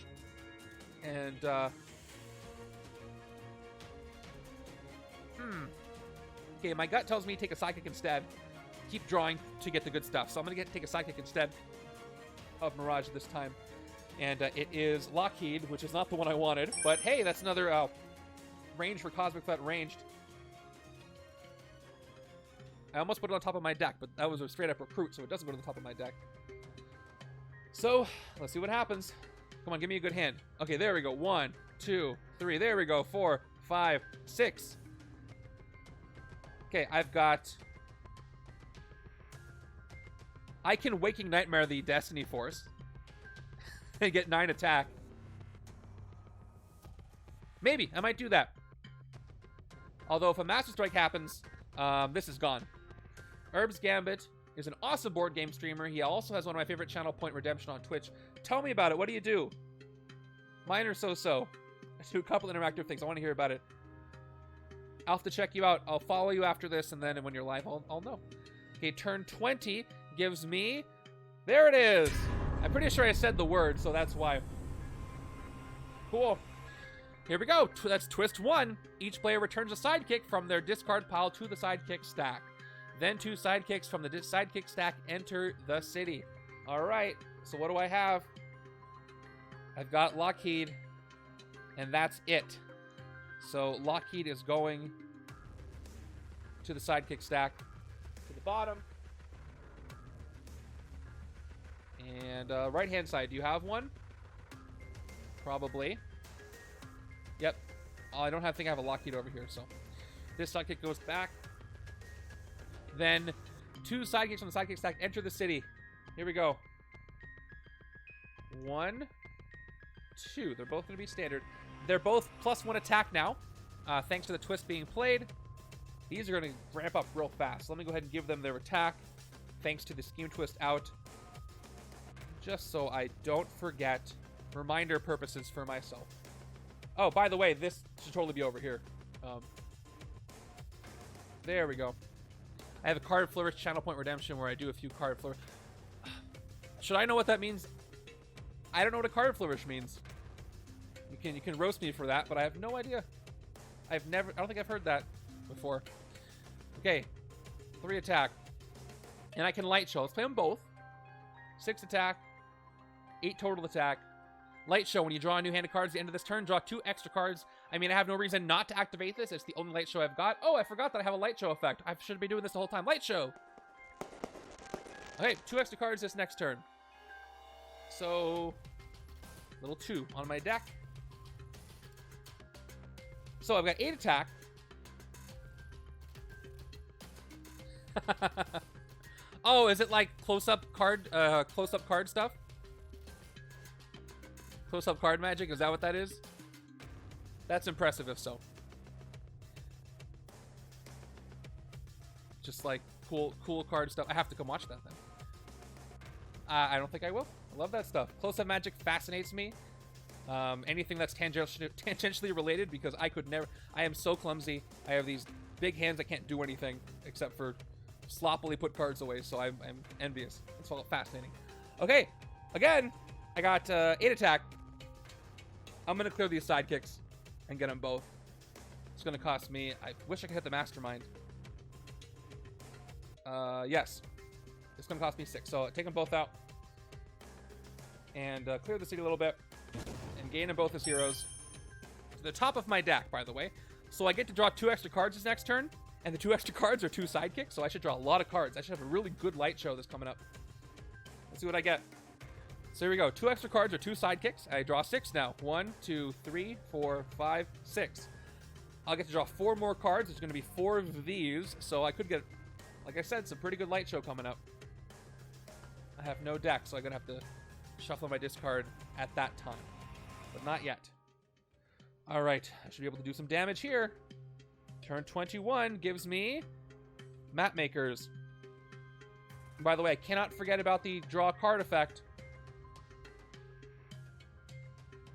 And, okay, my gut tells me take a Psychic instead. Keep drawing to get the good stuff. So I'm going to take a Psychic instead of Mirage this time. And it is Lockheed, which is not the one I wanted. But, hey, that's another range for Cosmic Threat ranged. I almost put it on top of my deck, but that was a straight-up recruit, so it doesn't go to the top of my deck. So, let's see what happens. Come on, give me a good hand. Okay, there we go. 1, 2, 3. There we go. 4, 5, 6. Okay, I've got... I can Waking Nightmare the Destiny Force and get 9 attack. Maybe. I might do that. Although if a Master Strike happens, this is gone. Herbs Gambit is an awesome board game streamer. He also has one of my favorite channel, Point Redemption, on Twitch. Tell me about it. What do you do? Mine are so-so. I do a couple interactive things. I want to hear about it. I'll have to check you out. I'll follow you after this, and then when you're live, I'll know. Okay, turn 20 gives me... There it is! I'm pretty sure I said the word, so that's why. Cool. Here we go. That's twist 1. Each player returns a sidekick from their discard pile to the sidekick stack. Then 2 sidekicks from the sidekick stack enter the city. All right. So what do I have? I've got Lockheed, and that's it. So Lockheed is going to the sidekick stack to the bottom. And right-hand side, do you have one? Probably. Yep. I don't think I have a Lockheed over here, so this sidekick goes back. Then 2 sidekicks from the sidekick stack enter the city. Here we go. 1, 2. They're both going to be standard. They're both +1 attack now, thanks to the twist being played. These are going to ramp up real fast. Let me go ahead and give them their attack, thanks to the Scheme Twist out. Just so I don't forget. Reminder purposes for myself. Oh, by the way, this should totally be over here. There we go. I have a card flourish, channel point redemption, where I do a few card flourish. Should I know what that means? I don't know what a card flourish means. You can roast me for that, but I have no idea. I don't think I've heard that before. Okay, 3 attack. And I can light show. Let's play them both. 6 attack, 8 total attack. Light show, when you draw a new hand of cards at the end of this turn, draw 2 extra cards. I mean, I have no reason not to activate this. It's the only light show I've got. Oh, I forgot that I have a light show effect. I should be doing this the whole time. Light show. Okay, 2 extra cards this next turn. So, little 2 on my deck. So I've got 8 attack. Oh, is it like close-up card stuff? Close-up card magic? Is that what that is? That's impressive if so. Just like cool card stuff. I have to come watch that then. I don't think I will. I love that stuff. Close-up magic fascinates me. Anything that's tangentially related, because I could never. I am so clumsy. I have these big hands. I can't do anything except for sloppily put cards away. So I'm envious. It's all fascinating. Okay, again, I got 8 attack. I'm gonna clear these sidekicks and get them both. It's gonna cost me. I wish I could hit the Mastermind. Yes, it's gonna cost me 6. So take them both out and clear the city a little bit. And gain them both as heroes. To the top of my deck, by the way. So I get to draw 2 extra cards this next turn. And the 2 extra cards are 2 sidekicks. So I should draw a lot of cards. I should have a really good light show that's coming up. Let's see what I get. So here we go. 2 extra cards are 2 sidekicks. I draw 6 now. 1, 2, 3, 4, 5, 6. I'll get to draw 4 more cards. There's going to be 4 of these. So I could get, like I said, some pretty good light show coming up. I have no deck, so I'm going to have to shuffle my discard at that time. But not yet. All right, I should be able to do some damage here. Turn 21 gives me Map Makers. By the way, I cannot forget about the draw card effect.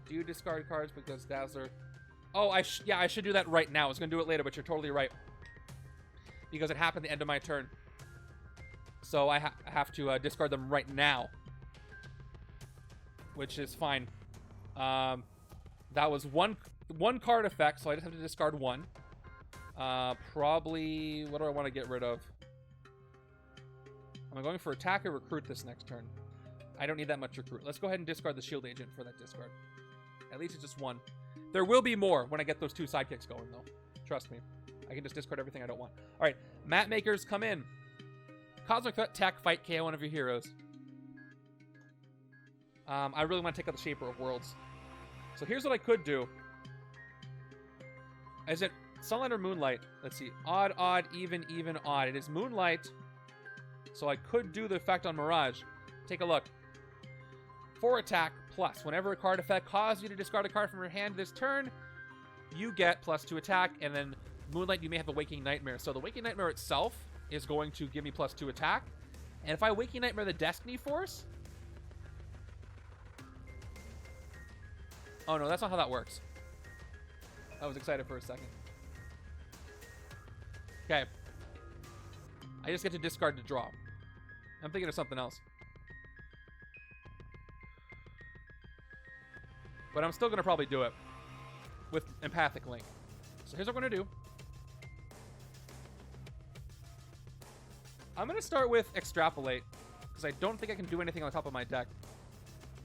Do you discard cards because Dazzler? Oh, yeah, I should do that right now. I was going to do it later, but you're totally right. Because it happened at the end of my turn. So I have to discard them right now. Which is fine. That was one card effect, so I just have to discard 1. Probably, what do I want to get rid of? Am I going for attack or recruit this next turn? I don't need that much recruit. Let's go ahead and discard the shield agent for that discard. At least it's just 1. There will be more when I get those 2 sidekicks going, though. Trust me. I can just discard everything I don't want. All right, Map Makers come in. Cosmic Threat, attack, fight, KO one of your heroes. I really want to take out the Shaper of Worlds. So here's what I could do. Is it Sunlight or Moonlight? Let's see. Odd, odd, even, even, odd. It is Moonlight. So I could do the effect on Mirage. Take a look. 4 attack plus. Whenever a card effect causes you to discard a card from your hand this turn, you get +2 attack. And then Moonlight, you may have a Waking Nightmare. So the Waking Nightmare itself is going to give me +2 attack. And if I Waking Nightmare the Destiny Force... Oh, no, that's not how that works. I was excited for a second. Okay. I just get to discard to draw. I'm thinking of something else. But I'm still going to probably do it with Empathic Link. So here's what we're going to do. I'm going to start with Extrapolate, because I don't think I can do anything on top of my deck.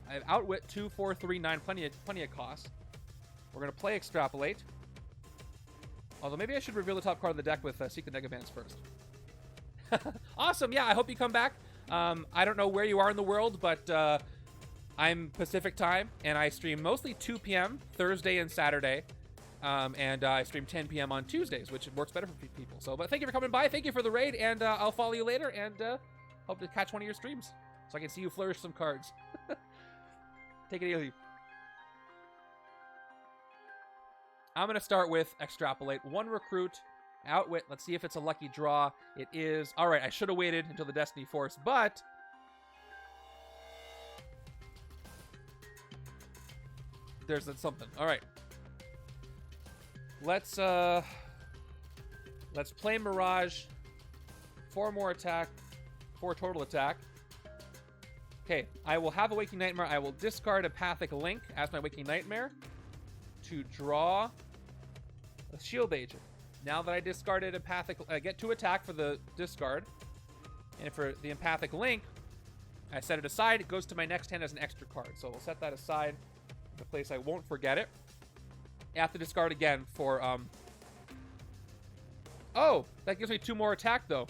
I have Outwit, 2, 4, 3, 9, plenty of cost. We're going to play Extrapolate. Although maybe I should reveal the top card of the deck with Seek the Negabands first. Awesome, yeah, I hope you come back. I don't know where you are in the world, but I'm Pacific time, and I stream mostly 2 p.m. Thursday and Saturday. And I stream 10 p.m. on Tuesdays, which works better for people. So, but thank you for coming by. Thank you for the raid, and I'll follow you later, and hope to catch one of your streams so I can see you flourish some cards. Take it easy. I'm going to start with Extrapolate. 1 recruit, Outwit. Let's see if it's a lucky draw. It is. All right, I should have waited until the Destiny Force, but there's something. All right. Let's play Mirage 4 more attack. 4 total attack. Okay, I will have a Waking Nightmare. I will discard Empathic Link as my Waking Nightmare to draw a Shield Agent. Now that I discarded Empathic, I get 2 attack for the discard. And for the Empathic Link, I set it aside. It goes to my next hand as an extra card. So we'll set that aside in a place I won't forget it. I have to discard again for, Oh, that gives me 2 more attack, though.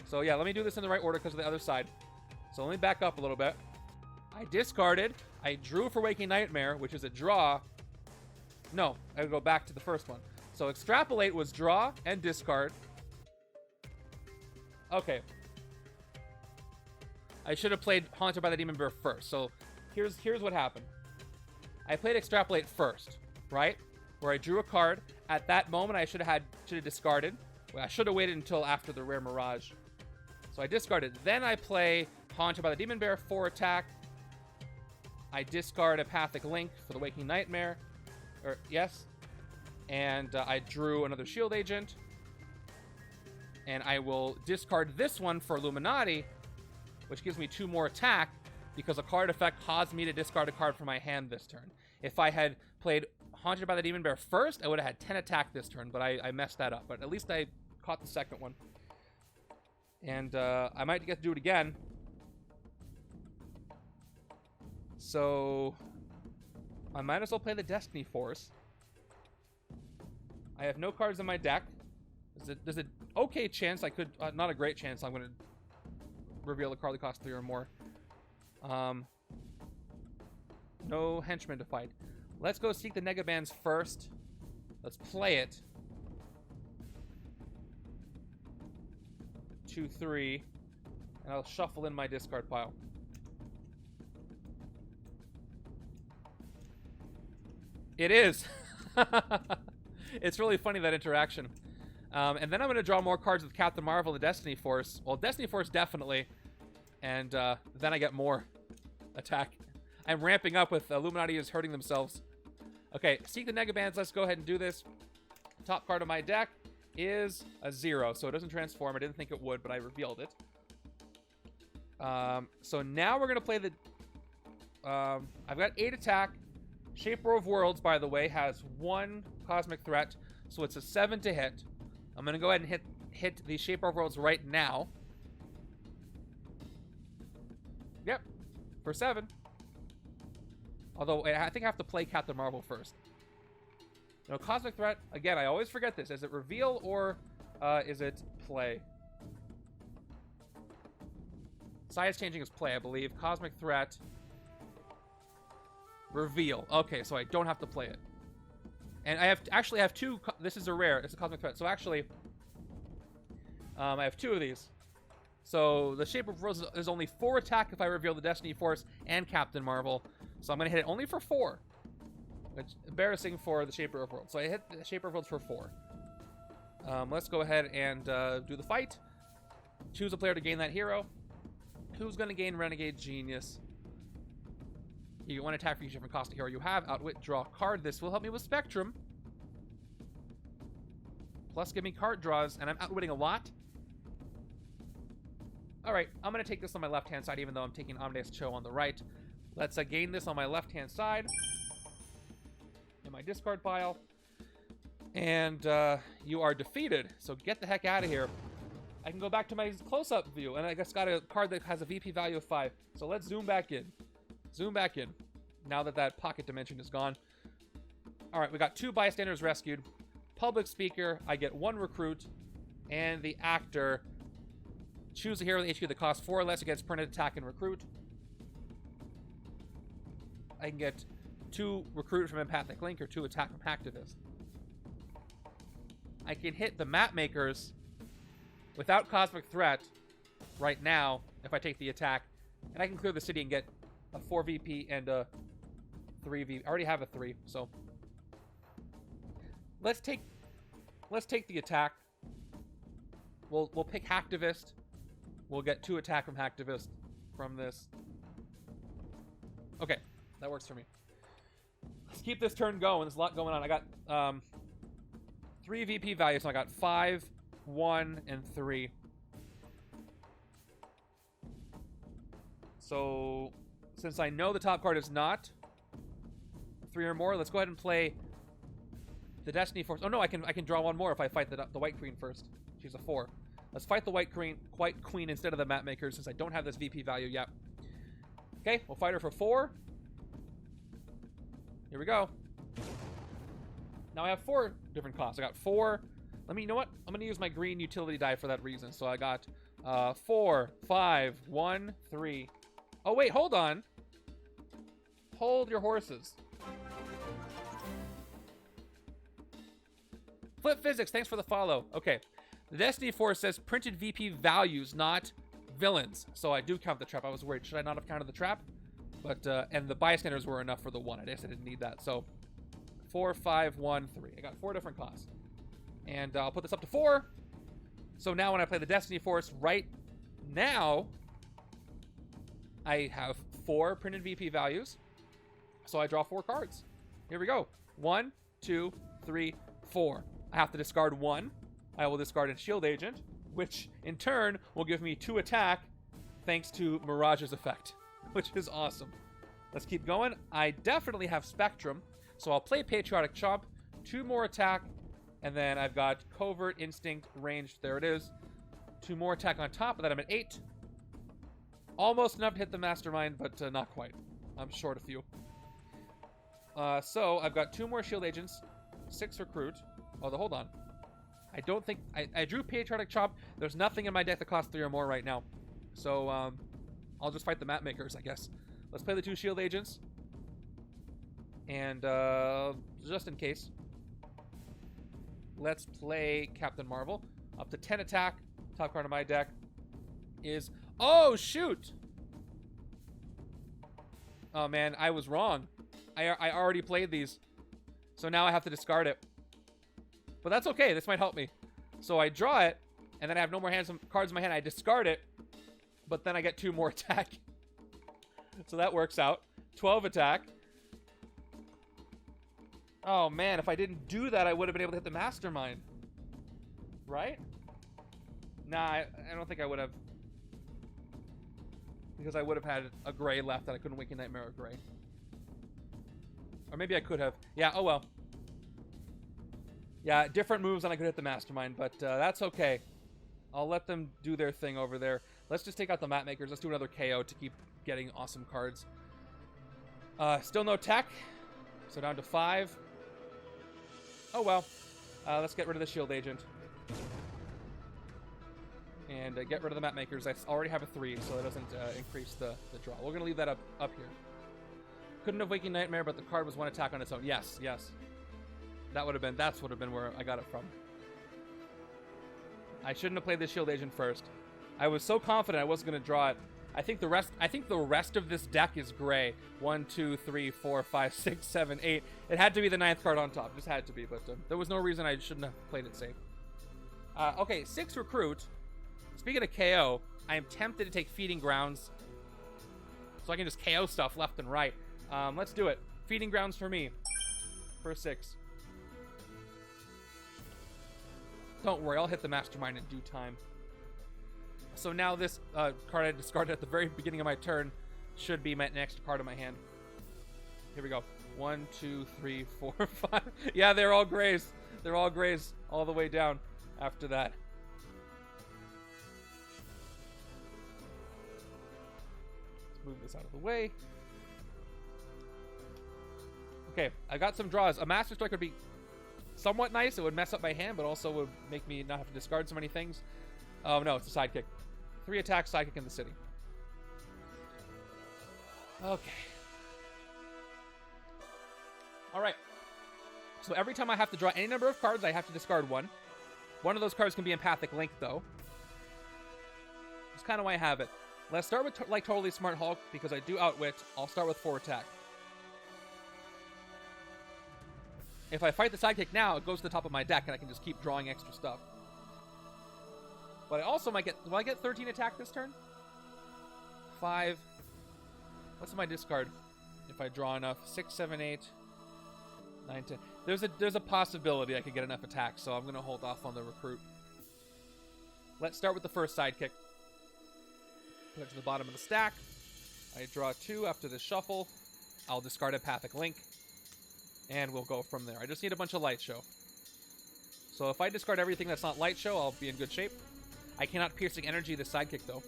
So, yeah, let me do this in the right order because of the other side. So let me back up a little bit. I discarded. I drew for Waking Nightmare, which is a draw. No, I would go back to the first one. So Extrapolate was draw and discard. Okay. I should have played Haunted by the Demon Bear first. So here's what happened. I played Extrapolate first, right? Where I drew a card. At that moment, I should have discarded. Well, I should have waited until after the rare Mirage. So I discarded. Then I play Haunted by the Demon Bear, 4 attack. I discard Empathic Link for the Waking Nightmare. Yes. And I drew another Shield Agent. And I will discard this one for Illuminati, which gives me 2 more attack because a card effect caused me to discard a card from my hand this turn. If I had played Haunted by the Demon Bear first, I would have had 10 attack this turn, but I messed that up. But at least I caught the second one. And I might get to do it again. So I might as well play the Destiny Force. I have no cards in my deck. There's an okay chance I could... not a great chance I'm going to reveal a card that costs 3 or more. No Henchmen to fight. Let's go seek the Negabands first. Let's play it. 2, 3. And I'll shuffle in my discard pile. It is! It's really funny, that interaction. And then I'm going to draw more cards with Captain Marvel and Destiny Force. Well, Destiny Force definitely. And then I get more attack. I'm ramping up with Illuminati is hurting themselves. Okay, seek the Negabands. Let's go ahead and do this. Top card of my deck is a 0, so it doesn't transform. I didn't think it would, but I revealed it. So now we're going to play the... I've got 8 attack. Shaper of Worlds, by the way, has 1 Cosmic Threat, so it's a 7 to hit. I'm going to go ahead and hit the Shaper of Worlds right now. Yep, for 7. Although, I think I have to play Captain Marvel first. No, Cosmic Threat, again, I always forget this. Is it reveal or is it play? Size changing is play, I believe. Cosmic Threat... reveal. Okay, so I don't have to play it. And I actually have 2... This is a rare. It's a Cosmic Threat. So actually, I have 2 of these. So the Shape of Rose is only 4 attack if I reveal the Destiny Force and Captain Marvel. So I'm going to hit it only for 4. Which is embarrassing for the Shaper of Worlds. So I hit the Shaper of Worlds for 4. Let's go ahead and do the fight. Choose a player to gain that hero. Who's going to gain Renegade Genius? You get 1 attack for each different cost of hero you have. Outwit, draw a card. This will help me with Spectrum. Plus give me card draws, and I'm outwitting a lot. Alright, I'm going to take this on my left-hand side, even though I'm taking Amadeus Cho on the right. Let's gain this on my left-hand side. In my discard pile. And you are defeated, so get the heck out of here. I can go back to my close-up view, and I just got a card that has a VP value of 5. So let's zoom back in. Zoom back in. Now that that pocket dimension is gone. Alright, we got 2 bystanders rescued. Public speaker, I get 1 recruit. And the actor, choose a hero with HQ that costs 4 or less against permanent attack and recruit. I can get 2 recruit from Empathic Link or 2 attack from Hacktivist. I can hit the map makers without Cosmic Threat right now if I take the attack. And I can clear the city and get a 4 VP and a 3 VP. I already have a 3, so let's take the attack. We'll pick Hacktivist. We'll get 2 attack from Hacktivist from this. Okay, that works for me. Let's keep this turn going. There's a lot going on. I got 3 VP values, so I got 5, 1, and 3. So, since I know the top card is not 3 or more, let's go ahead and play the Destiny Force. Oh no, I can draw one more if I fight the White Queen first. She's a 4. Let's fight the White Queen instead of the Map Maker since I don't have this VP value yet. Okay, we'll fight her for 4. Here we go. Now I have 4 different costs. I got 4. You know what? I'm going to use my green utility die for that reason. So I got 4, 5, 1, 3. Oh, wait, hold on. Hold your horses. Flip Physics, thanks for the follow. Okay. The Destiny Force says printed VP values, not villains. So I do count the trap. I was worried. Should I not have counted the trap? But, and the bystanders were enough for the 1. I guess I didn't need that. So 4, 5, 1, 3. I got 4 different costs. And I'll put this up to 4. So now when I play the Destiny Force right now, I have 4 printed VP values. So I draw 4 cards. Here we go. 1, 2, 3, 4. I have to discard 1. I will discard a Shield Agent, which in turn will give me 2 attack thanks to Mirage's effect, which is awesome. Let's keep going. I definitely have Spectrum, so I'll play Patriotic Chomp, 2 more attack, and then I've got Covert, Instinct, Ranged. There it is. 2 more attack on top, and then I'm at 8. Almost enough to hit the Mastermind, but not quite. I'm short a few. So I've got 2 more Shield Agents, 6 Recruit. Oh, hold on. I don't think... I drew Patriotic Chomp. There's nothing in my deck that costs 3 or more right now. So, I'll just fight the Map Makers, I guess. Let's play the 2 Shield Agents. And, just in case, let's play Captain Marvel. Up to 10 attack. Top card of my deck is... Oh, shoot! Oh, man, I was wrong. I already played these. So now I have to discard it. But that's okay. This might help me. So I draw it, and then I have no more cards in my hand. I discard it, but then I get 2 more attack. So that works out. 12 attack. Oh, man. If I didn't do that, I would have been able to hit the Mastermind. Right? Nah, I don't think I would have. Because I would have had a gray left that I couldn't Waking Nightmare or gray. Or maybe I could have. Yeah, oh well. Yeah, different moves and I could hit the Mastermind, but that's okay. I'll let them do their thing over there. Let's just take out the Map Makers. Let's do another KO to keep getting awesome cards. Still no tech. So down to 5. Oh well. Let's get rid of the Shield Agent. And get rid of the Map Makers. I already have a 3, so that doesn't increase the draw. We're going to leave that up here. Couldn't have Waking Nightmare, but the card was 1 attack on its own. Yes, yes. That's would have been where I got it from. I shouldn't have played the Shield Agent first. I was so confident I wasn't going to draw it. I think the rest of this deck is gray. 1, 2, 3, 4, 5, 6, 7, 8. It had to be the 9th card on top. Just had to be, but there was no reason I shouldn't have played it safe. Okay, 6 Recruit. Speaking of KO, I am tempted to take Feeding Grounds, so I can just KO stuff left and right. Let's do it. Feeding Grounds for me. For 6. Don't worry, I'll hit the Mastermind in due time. So now this card I discarded at the very beginning of my turn should be my next card in my hand. Here we go. 1, 2, 3, 4, 5. Yeah, they're all grays. They're all grays all the way down after that. Let's move this out of the way. Okay, I got some draws. A Master Strike would be somewhat nice. It would mess up my hand, but also would make me not have to discard so many things. Oh, no, it's a sidekick. 3 attacks, sidekick in the city. Okay. All right. So every time I have to draw any number of cards, I have to discard 1. One of those cards can be Empathic Link, though. That's kind of why I have it. Let's start with, like, Totally Smart Hulk, because I do Outwit. I'll start with 4 attack. If I fight the sidekick now, it goes to the top of my deck, and I can just keep drawing extra stuff. But I also might get... Will I get 13 attack this turn? 5. What's my discard? If I draw enough. 6, 7, 8, 9, 10. There's a possibility I could get enough attack, so I'm going to hold off on the Recruit. Let's start with the first sidekick. Put it to the bottom of the stack. I draw 2 after the shuffle. I'll discard Empathic Link. And we'll go from there. I just need a bunch of Light Show. So if I discard everything that's not Light Show, I'll be in good shape. I cannot Piercing Energy the Sidekick, though.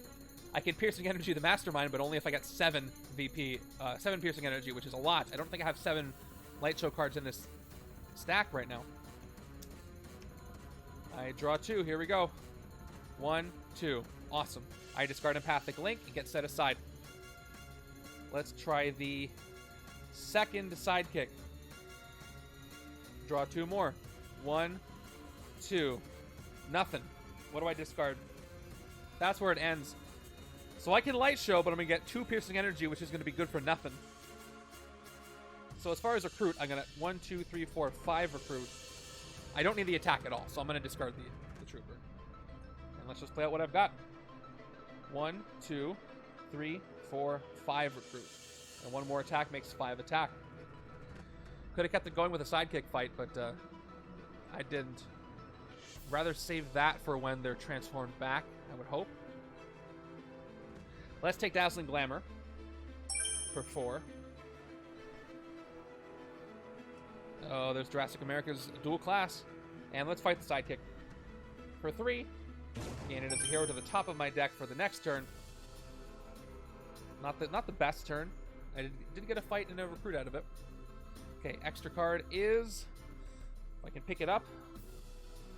I can Piercing Energy the Mastermind, but only if I get 7 Piercing Energy, which is a lot. I don't think I have 7 Light Show cards in this stack right now. I draw 2. Here we go. 1, 2. Awesome. I discard Empathic Link. It gets set aside. Let's try the second Sidekick. Draw 2 more. 1, 2. Nothing. What do I discard? That's where it ends. So I can Light Show, but I'm going to get 2 Piercing Energy, which is going to be good for nothing. So as far as Recruit, I'm going to 1, 2, 3, 4, 5 Recruit. I don't need the attack at all, so I'm going to discard the Trooper. And let's just play out what I've got. 1, 2, 3, 4, 5 Recruit. And 1 more attack makes 5 attack. Could have kept it going with a Sidekick fight, but I didn't. Rather save that for when they're transformed back, I would hope. Let's take Dazzling Glamour for 4. Oh, there's Jurassic America's dual class. And let's fight the Sidekick for 3. Gain it as a hero to the top of my deck for the next turn. Not the best turn. I did get a fight and a recruit out of it. Okay, extra card is, if I can pick it up,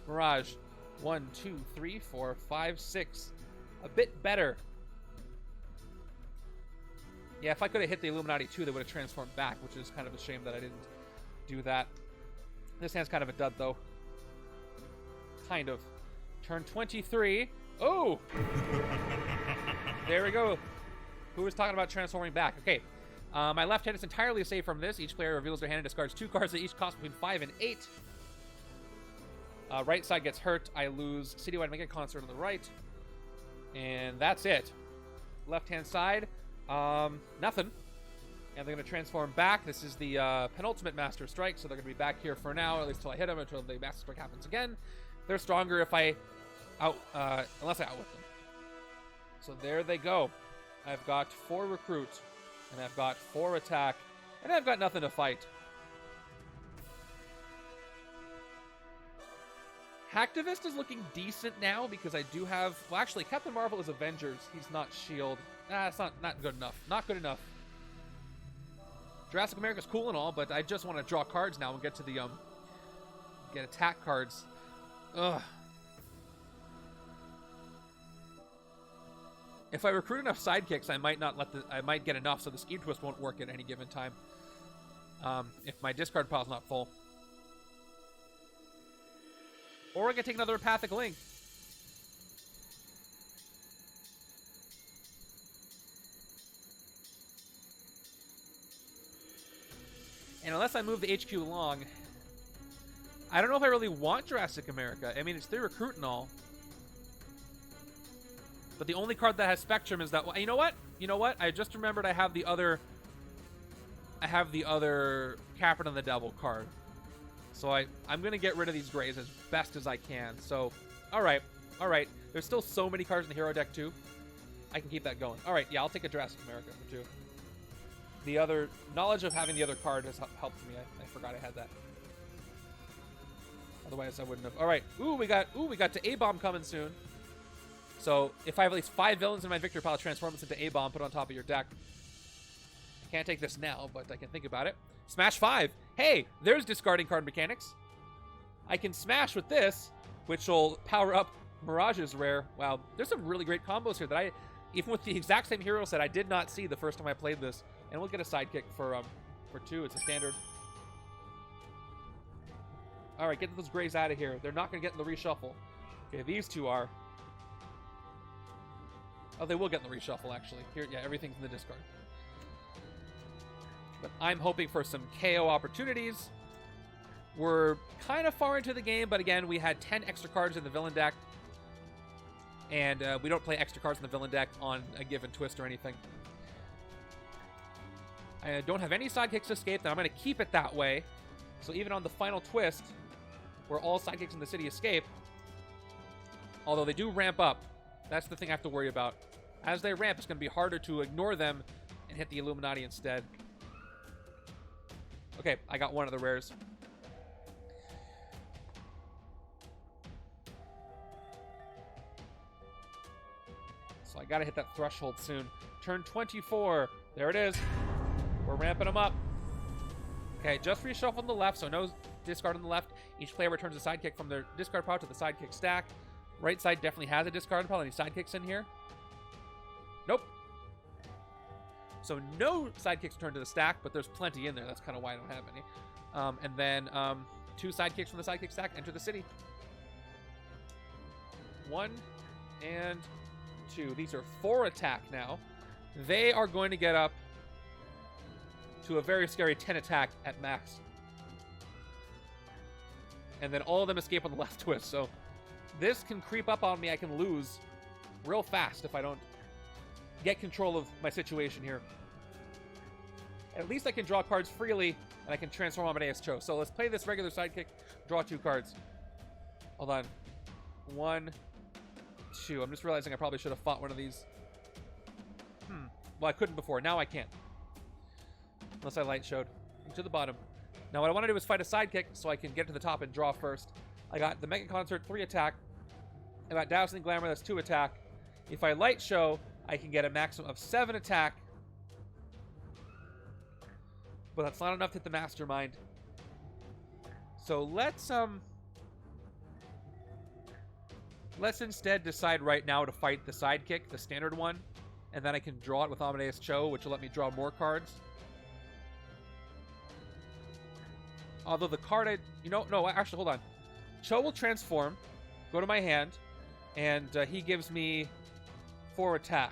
Mirage. 1, 2, 3, 4, 5, 6. A bit better. Yeah, if I could have hit the Illuminati too, they would have transformed back, which is kind of a shame that I didn't do that. This hand's kind of a dud, though. Kind of. Turn 23. Oh! There we go. Who was talking about transforming back? Okay. My left hand is entirely safe from this. Each player reveals their hand and discards 2 cards that each cost between 5 and 8. Right side gets hurt. I lose Citywide Mega Concert on the right. And that's it. Left-hand side, nothing. And they're going to transform back. This is the penultimate Master Strike, so they're going to be back here for now, at least until I hit them, until the Master Strike happens again. They're stronger if I unless I outwit them. So there they go. I've got 4 recruit, and I've got 4 attack, and I've got nothing to fight. Hacktivist is looking decent now because I do have... Well, actually, Captain Marvel is Avengers. He's not S.H.I.E.L.D. It's not good enough. Not good enough. Jurassic America's cool and all, but I just want to draw cards now and get to the, get attack cards. Ugh. If I recruit enough sidekicks, I might get enough, so the Scheme Twist won't work at any given time. If my discard pile's not full. Or I can take another Empathic Link. And unless I move the HQ along, I don't know if I really want Jurassic America. I mean, it's 3 recruit and all. But the only card that has Spectrum is that... Well, you know what? You know what? I just remembered I have the other Captain of the Devil card. So I'm going to get rid of these grays as best as I can. So, all right. There's still so many cards in the hero deck, too. I can keep that going. All right, yeah, I'll take a Jurassic America for 2. The other knowledge of having the other card has helped me. I forgot I had that. Otherwise, I wouldn't have. All right. Ooh, we got to A-Bomb coming soon. So if I have at least 5 villains in my victory pile, transform this into A-Bomb, put it on top of your deck. I can't take this now, but I can think about it. Smash 5. Hey, there's discarding card mechanics. I can smash with this, which will power up Mirage's rare. Wow, there's some really great combos here that I, even with the exact same hero set, I did not see the first time I played this. And we'll get a sidekick for 2. It's a standard. All right, get those grays out of here. They're not going to get in the reshuffle. Okay, these 2 are. Oh, they will get in the reshuffle, actually. Here, yeah, everything's in the discard. But I'm hoping for some KO opportunities. We're kind of far into the game, but again, we had 10 extra cards in the villain deck. And we don't play extra cards in the villain deck on a given twist or anything. I don't have any sidekicks escaped, and I'm going to keep it that way. So even on the final twist, where all sidekicks in the city escape, although they do ramp up, that's the thing I have to worry about. As they ramp, it's going to be harder to ignore them and hit the Illuminati instead. Okay, I got one of the rares. So I gotta hit that threshold soon. Turn 24. There it is. We're ramping them up. Okay, just reshuffle on the left, so no discard on the left. Each player returns a sidekick from their discard pile to the sidekick stack. Right side definitely has a discard pile. Any sidekicks in here? Nope. So no sidekicks return to the stack, but there's plenty in there. That's kind of why I don't have any. And then 2 sidekicks from the sidekick stack enter the city. 1 and 2. These are 4 attack now. They are going to get up to a very scary 10 attack at max. And then all of them escape on the left twist. So this can creep up on me. I can lose real fast if I don't get control of my situation here. At least I can draw cards freely, and I can transform Amadeus Cho. So let's play this regular sidekick, draw 2 cards. Hold on. 1, 2. I'm just realizing I probably should have fought one of these. Well, I couldn't before. Now I can't. Unless I light showed. To the bottom. Now what I want to do is fight a sidekick so I can get to the top and draw first. I got the Mega Concert, 3 attack. I got Dazzling Glamour, that's 2 attack. If I light show, I can get a maximum of 7 attack. But that's not enough to hit the Mastermind. So let's instead decide right now to fight the sidekick, the standard one. And then I can draw it with Amadeus Cho, which will let me draw more cards. Although the card no, actually, hold on. Cho will transform, go to my hand, and he gives me 4 attack.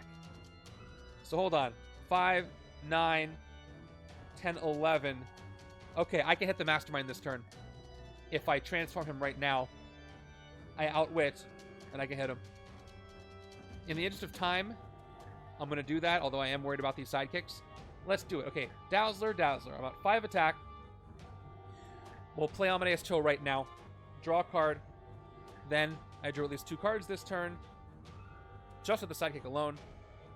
So hold on. 5, 9, 10, 11. Okay, I can hit the Mastermind this turn. If I transform him right now, I outwit, and I can hit him. In the interest of time, I'm going to do that, although I am worried about these sidekicks. Let's do it. Okay, Dazzler. I'm at 5 attack. We'll play Amadeus Cho right now. Draw a card. Then I drew at least 2 cards this turn. Just with the sidekick alone.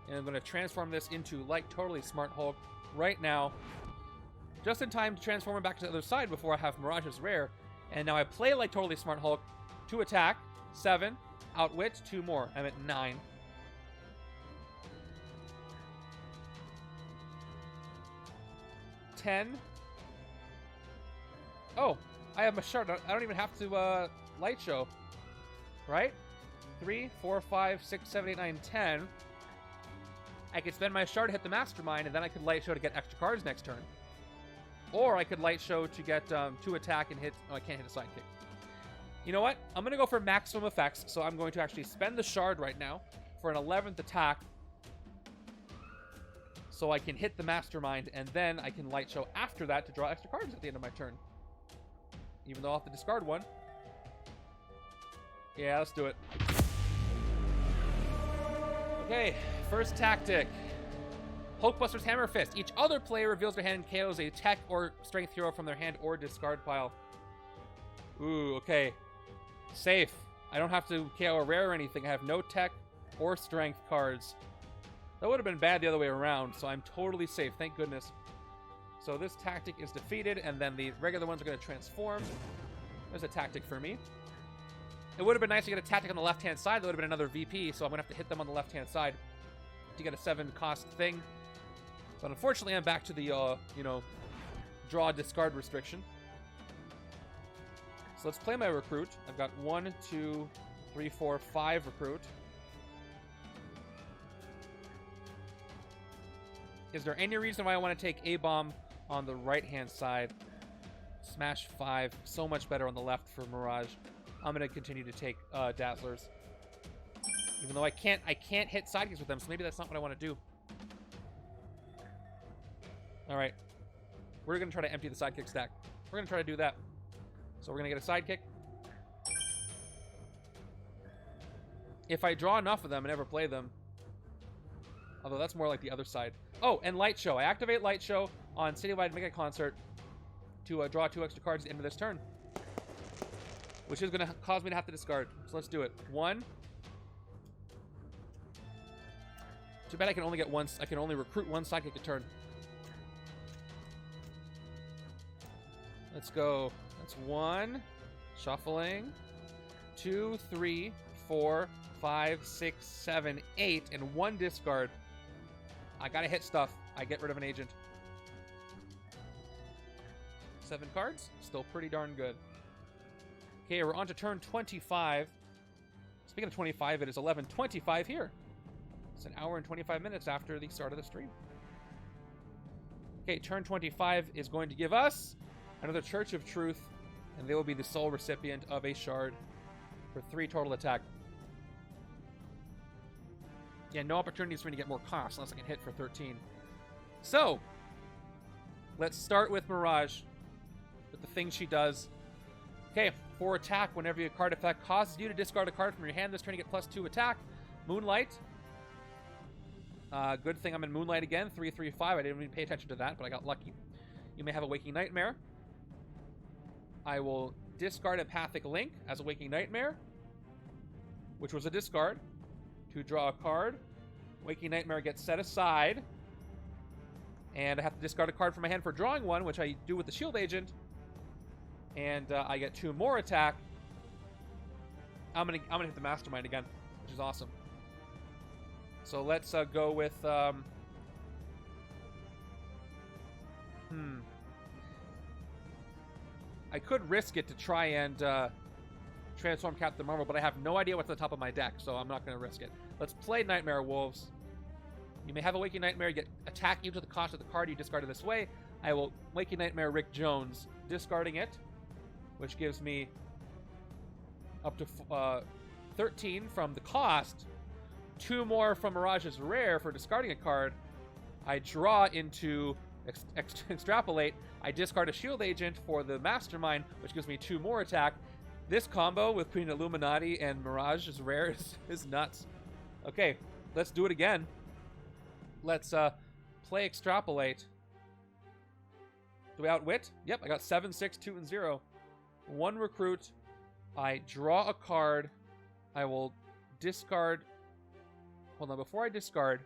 And I'm going to transform this into like totally Smart Hulk right now. Just in time to transform him back to the other side before I have Mirage's rare. And now I play like totally Smart Hulk. 2 attack. 7. Outwit. 2 more. I'm at 9. Oh, I have my shard. I don't even have to light show. Right? 3, 4, 5, 6, 7, 8, 9, 10. I could spend my shard to hit the Mastermind, and then I could light show to get extra cards next turn. Or I could light show to get 2 attack and hit... Oh, I can't hit a sidekick. You know what? I'm going to go for maximum effects, so I'm going to actually spend the shard right now for an 11th attack. So I can hit the Mastermind, and then I can light show after that to draw extra cards at the end of my turn. Even though I'll have to discard 1. Yeah, let's do it. Okay, first tactic. Hulkbuster's Hammer Fist. Each other player reveals their hand and KOs a tech or strength hero from their hand or discard pile. Ooh, okay. Safe. I don't have to KO a rare or anything. I have no tech or strength cards. That would have been bad the other way around, so I'm totally safe. Thank goodness. So this tactic is defeated, and then the regular ones are going to transform. There's a tactic for me. It would have been nice to get a tactic on the left-hand side. That would have been another VP, so I'm going to have to hit them on the left-hand side to get a 7-cost thing. But unfortunately, I'm back to the, draw discard restriction. So let's play my recruit. I've got 1, 2, 3, 4, 5 recruit. Is there any reason why I want to take A-Bomb on the right-hand side? Smash 5. So much better on the left for Mirage. I'm going to continue to take Dazzlers. Even though I can't hit sidekicks with them, so maybe that's not what I want to do. Alright. We're going to try to empty the sidekick stack. We're going to try to do that. So we're going to get a sidekick. If I draw enough of them and never play them... Although that's more like the other side. Oh, and Light Show. I activate Light Show on Citywide Mega Concert to draw 2 extra cards at the end of this turn. Which is going to cause me to have to discard. So let's do it. 1. Too bad I can only get one. I can only recruit one psychic a turn. Let's go. That's 1. Shuffling. 2, 3, 4, 5, 6, 7, 8, and 1 discard. I gotta hit stuff. I get rid of an agent. 7 cards. Still pretty darn good. Okay, we're on to turn 25. Speaking of 25, it is 11:25 here. It's an hour and 25 minutes after the start of the stream. Okay, turn 25 is going to give us another Church of Truth, and they will be the sole recipient of a shard for 3 total attack. Yeah, no opportunities for me to get more cost unless I can hit for 13. So, let's start with Mirage, with the thing she does. Okay, for attack, whenever your card effect causes you to discard a card from your hand this turn, you get +2 attack. Moonlight. Good thing I'm in Moonlight again. 3, 3, 5. I didn't even pay attention to that, but I got lucky. You may have a Waking Nightmare. I will discard Empathic Link as a Waking Nightmare, which was a discard, to draw a card. Waking Nightmare gets set aside, and I have to discard a card from my hand for drawing one, which I do with the Shield Agent, and I get 2 more attack. I'm gonna hit the Mastermind again, which is awesome. So let's go with I could risk it to try and transform Captain Marvel, but I have no idea what's on the top of my deck, so I'm not going to risk it. Let's play Nightmare Wolves. You may have a Waking Nightmare, get attack equal to the cost of the card you discarded this way. I will Waking Nightmare Rick Jones, discarding it, which gives me up to 13 from the cost, 2 more from Mirage's Rare for discarding a card. I draw into Extrapolate. I discard a Shield Agent for the Mastermind, which gives me 2 more attack. This combo with between Illuminati and Mirage's Rare is nuts. Okay, let's do it again. Let's play Extrapolate. Do we outwit? Yep, I got 7, 6, 2, and 0. 1 recruit. I draw a card. I will discard. Hold on, before I discard,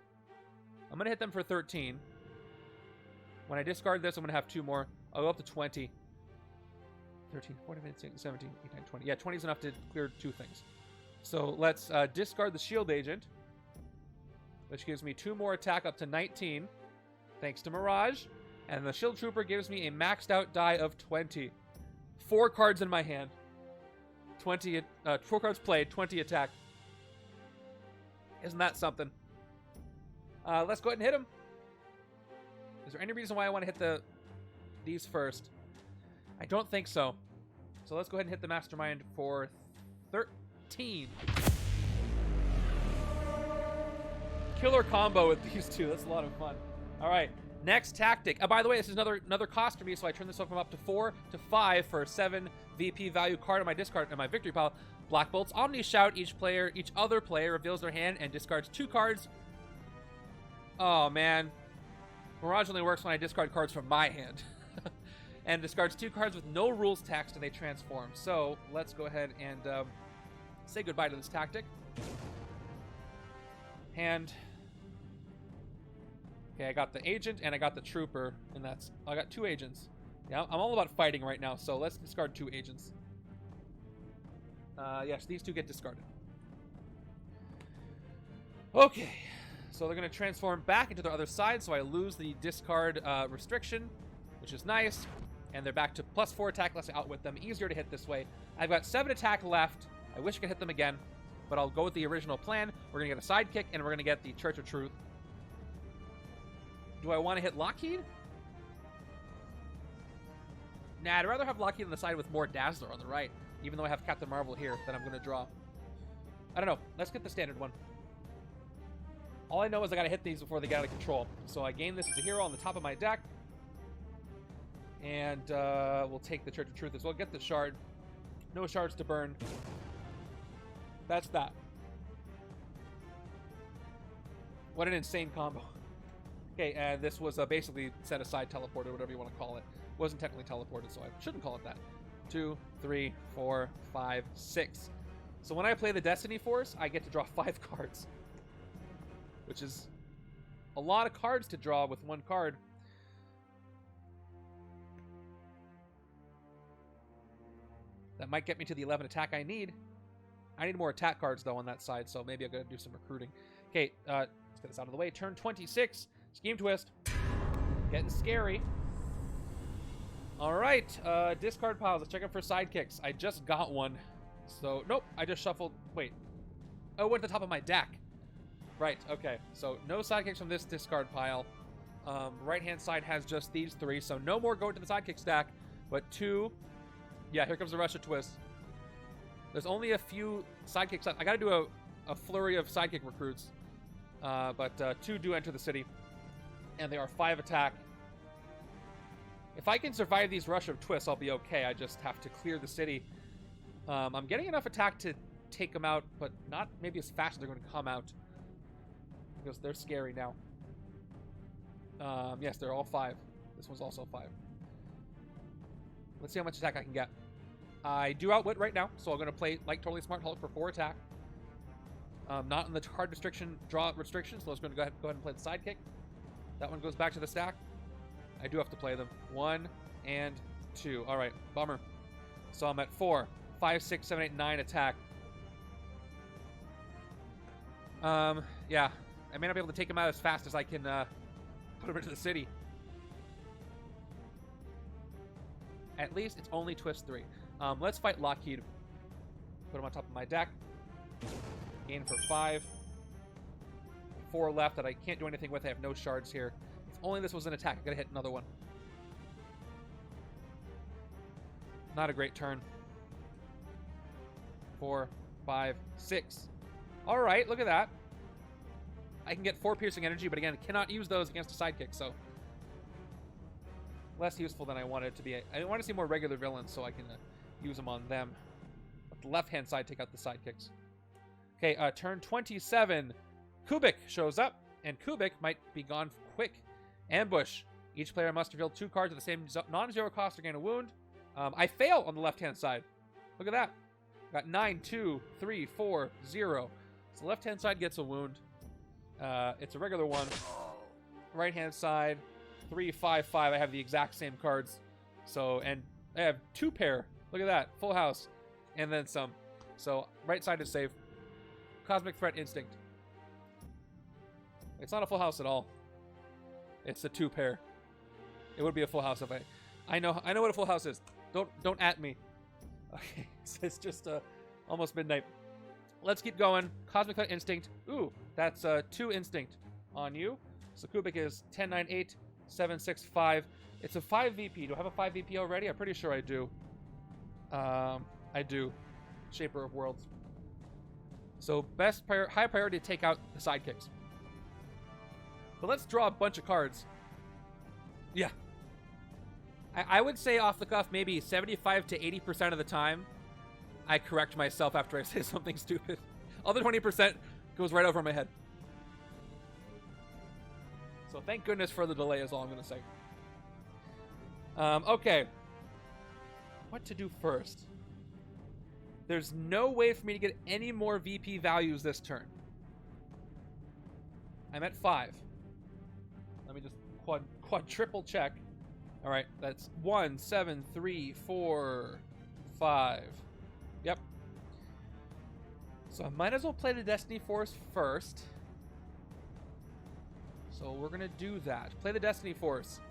I'm going to hit them for 13. When I discard this, I'm going to have 2 more. I'll go up to 20. 13, 14, 15, 17, 18, 20. Yeah, 20 is enough to clear 2 things. So let's discard the Shield Agent, which gives me 2 more attack up to 19, thanks to Mirage. And the Shield Trooper gives me a maxed out die of 20. 4 cards in my hand. 4 cards played, 20 attack. Isn't that something? Let's go ahead and hit him. Is there any reason why I want to hit these first? I don't think so. So let's go ahead and hit the Mastermind for 13. Killer combo with these 2. That's a lot of fun. All right, next tactic. By the way, this is another cost for me, so I turn this from up to 4 to 5 for 7 VP value card on my discard and my victory pile. Black Bolt's Omni Shout. Each other player reveals their hand and discards 2 cards. Oh man, Mirage only works when I discard cards from my hand. And discards 2 cards with no rules text, and they transform. So let's go ahead and say goodbye to this tactic. And okay, I got the agent and I got the trooper, and I got 2 agents. Yeah, I'm all about fighting right now, so let's discard 2 agents. Yes, these 2 get discarded. Okay, so they're going to transform back into their other side, so I lose the discard restriction, which is nice. And they're back to +4 attack, less outwit them. Easier to hit this way. I've got 7 attack left. I wish I could hit them again, but I'll go with the original plan. We're going to get a sidekick, and we're going to get the Church of Truth. Do I want to hit Lockheed? Nah, I'd rather have Lockheed on the side with more Dazzler on the right, even though I have Captain Marvel here that I'm going to draw. I don't know. Let's get the standard one. All I know is I got to hit these before they get out of control. So I gain this as a hero on the top of my deck. And we'll take the Church of Truth as well. Get the shard. No shards to burn. That's that. What an insane combo. Okay, and this was basically set aside teleported, whatever you want to call it. Wasn't technically teleported, so I shouldn't call it that. 2, 3, 4, 5, 6. So when I play the Destiny Force, I get to draw 5 cards. Which is a lot of cards to draw with one card. That might get me to the 11 attack I need. I need more attack cards, though, on that side, so maybe I'm going to do some recruiting. Okay, let's get this out of the way. Turn 26. Scheme Twist. Getting scary. All right, discard piles. Let's check out for sidekicks. I just got one. So, nope, I just shuffled. Wait. Oh, it went to the top of my deck. Right, okay. So, no sidekicks from this discard pile. Right-hand side has just these three, so no more going to the sidekick stack, but two. Yeah, here comes the Rush of Twist. There's only a few sidekicks. I got to do a flurry of sidekick recruits, but two do enter the city, and they are 5 attack. If I can survive these Rush of Twists, I'll be okay. I just have to clear the city. I'm getting enough attack to take them out, but not maybe as fast as they're going to come out, because they're scary now. Yes, they're all 5. This one's also 5. Let's see how much attack I can get. I do outwit right now, so I'm going to play like Totally Smart Hulk for 4 attack. Not in the card restriction, draw restriction, so I'm going to go ahead and play the sidekick. That one goes back to the stack. I do have to play them. 1 and 2. All right, bummer. So I'm at 4, 5, 6, 7, 8, 9 attack. Yeah, I may not be able to take him out as fast as I can put him into the city. At least it's only Twist 3. Let's fight Lockheed. Put him on top of my deck. Gain for 5. 4 left that I can't do anything with. I have no shards here. If only this was an attack, I could hit another one. Not a great turn. 4, 5, 6. All right, look at that. I can get 4 piercing energy, but again, I cannot use those against a sidekick, so less useful than I wanted it to be. I want to see more regular villains so I can use them on them. Let the left-hand side take out the sidekicks. Okay, turn 27. Kubik shows up, and Kubik might be gone quick. Ambush. Each player must reveal 2 cards at the same non-zero cost to gain a wound. I fail on the left-hand side. Look at that. Got 9, 2, 3, 4, 0. So the left-hand side gets a wound. It's a regular one. Right-hand side, 3, 5, 5. I have the exact same cards. So, and I have 2 pair. Look at that. Full house. And then some. So, right side is safe. Cosmic Threat Instinct. It's not a full house at all. It's a 2 pair. It would be a full house if I know what a full house is. Don't at me. Okay, so it's just almost midnight. Let's keep going. Cosmic Threat Instinct. Ooh, that's 2 instinct on you. So Kubik is 10, 9, 8, 7, 6, 5. It's a 5 VP. Do I have a 5 VP already? I'm pretty sure I do. I do. Shaper of Worlds. So high priority to take out the sidekicks. But let's draw a bunch of cards. Yeah. I would say off the cuff, maybe 75 to 80% of the time, I correct myself after I say something stupid. Other 20% goes right over my head. So thank goodness for the delay is all I'm going to say. Okay. What to do first? There's no way for me to get any more VP values this turn. I'm at 5. Let me just quadruple check. All right, that's 1, 7, 3, 4, 5. Yep. So I might as well play the Destiny Force first. So we're going to do that. Play the Destiny Force.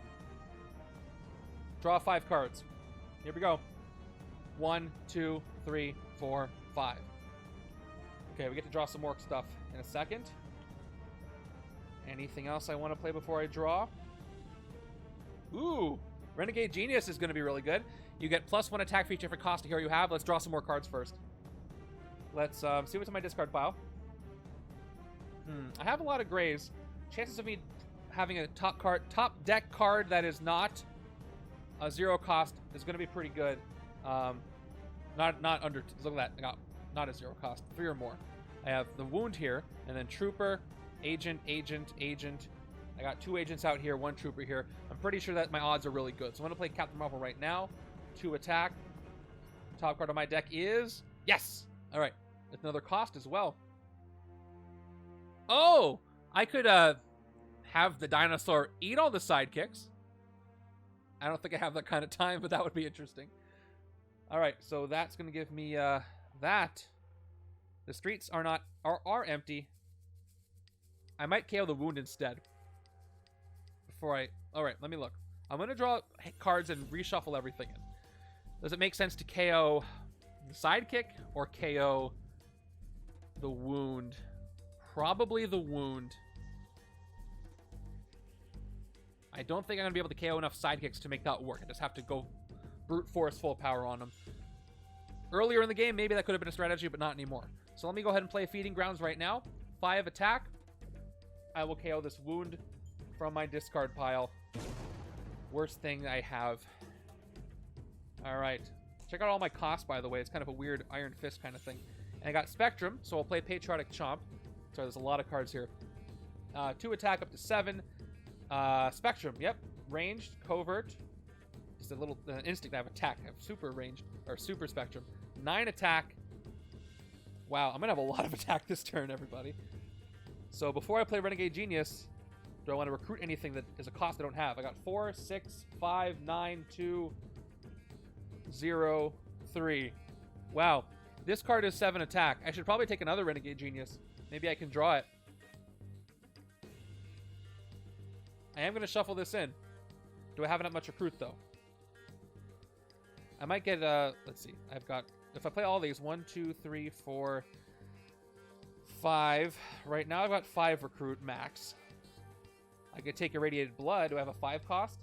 Draw 5 cards. Here we go. 1, 2, 3, 4, 5. Okay, we get to draw some more stuff in a second. Anything else I want to play before I draw? Ooh, Renegade Genius is going to be really good. You get +1 attack feature for cost of hero you have. Let's draw some more cards first. Let's see what's in my discard pile. I have a lot of grays. Chances of me having a top deck card that is not a 0 cost is going to be pretty good. Not under. Look at that. I got not a 0 cost. 3 or more. I have the wound here, and then trooper, agent. I got 2 agents out here, 1 trooper here. I'm pretty sure that my odds are really good. So I'm going to play Captain Marvel right now. 2 attack. Top card on my deck is... Yes! All right. It's another cost as well. Oh! I could have the dinosaur eat all the sidekicks. I don't think I have that kind of time, but that would be interesting. All right, so that's going to give me that. The streets are empty. I might KO the wound instead. All right, let me look. I'm going to draw cards and reshuffle everything in. Does it make sense to KO the sidekick or KO the wound? Probably the wound. I don't think I'm going to be able to KO enough sidekicks to make that work. I just have to go brute force full power on them. Earlier in the game, maybe that could have been a strategy, but not anymore. So let me go ahead and play Feeding Grounds right now. 5 attack. I will KO this wound from my discard pile. Worst thing I have. All right. Check out all my costs, by the way. It's kind of a weird Iron Fist kind of thing. And I got Spectrum, so I'll play Patriotic Chomp. Sorry, there's a lot of cards here. 2 attack up to 7. Spectrum, yep. Ranged, covert. Just a little instinct. I have attack. I have super ranged, or super spectrum. 9 attack. Wow, I'm going to have a lot of attack this turn, everybody. So before I play Renegade Genius, do I want to recruit anything that is a cost I don't have? I got 4, 6, 5, 9, 2, 0, 3. Wow. This card is 7 attack. I should probably take another Renegade Genius. Maybe I can draw it. I am going to shuffle this in. Do I have enough much recruit, though? I might get, let's see. I've got, if I play all these, 1, 2, 3, 4, 5. Right now I've got 5 recruit max. I could take Irradiated Blood. Do I have a 5 cost?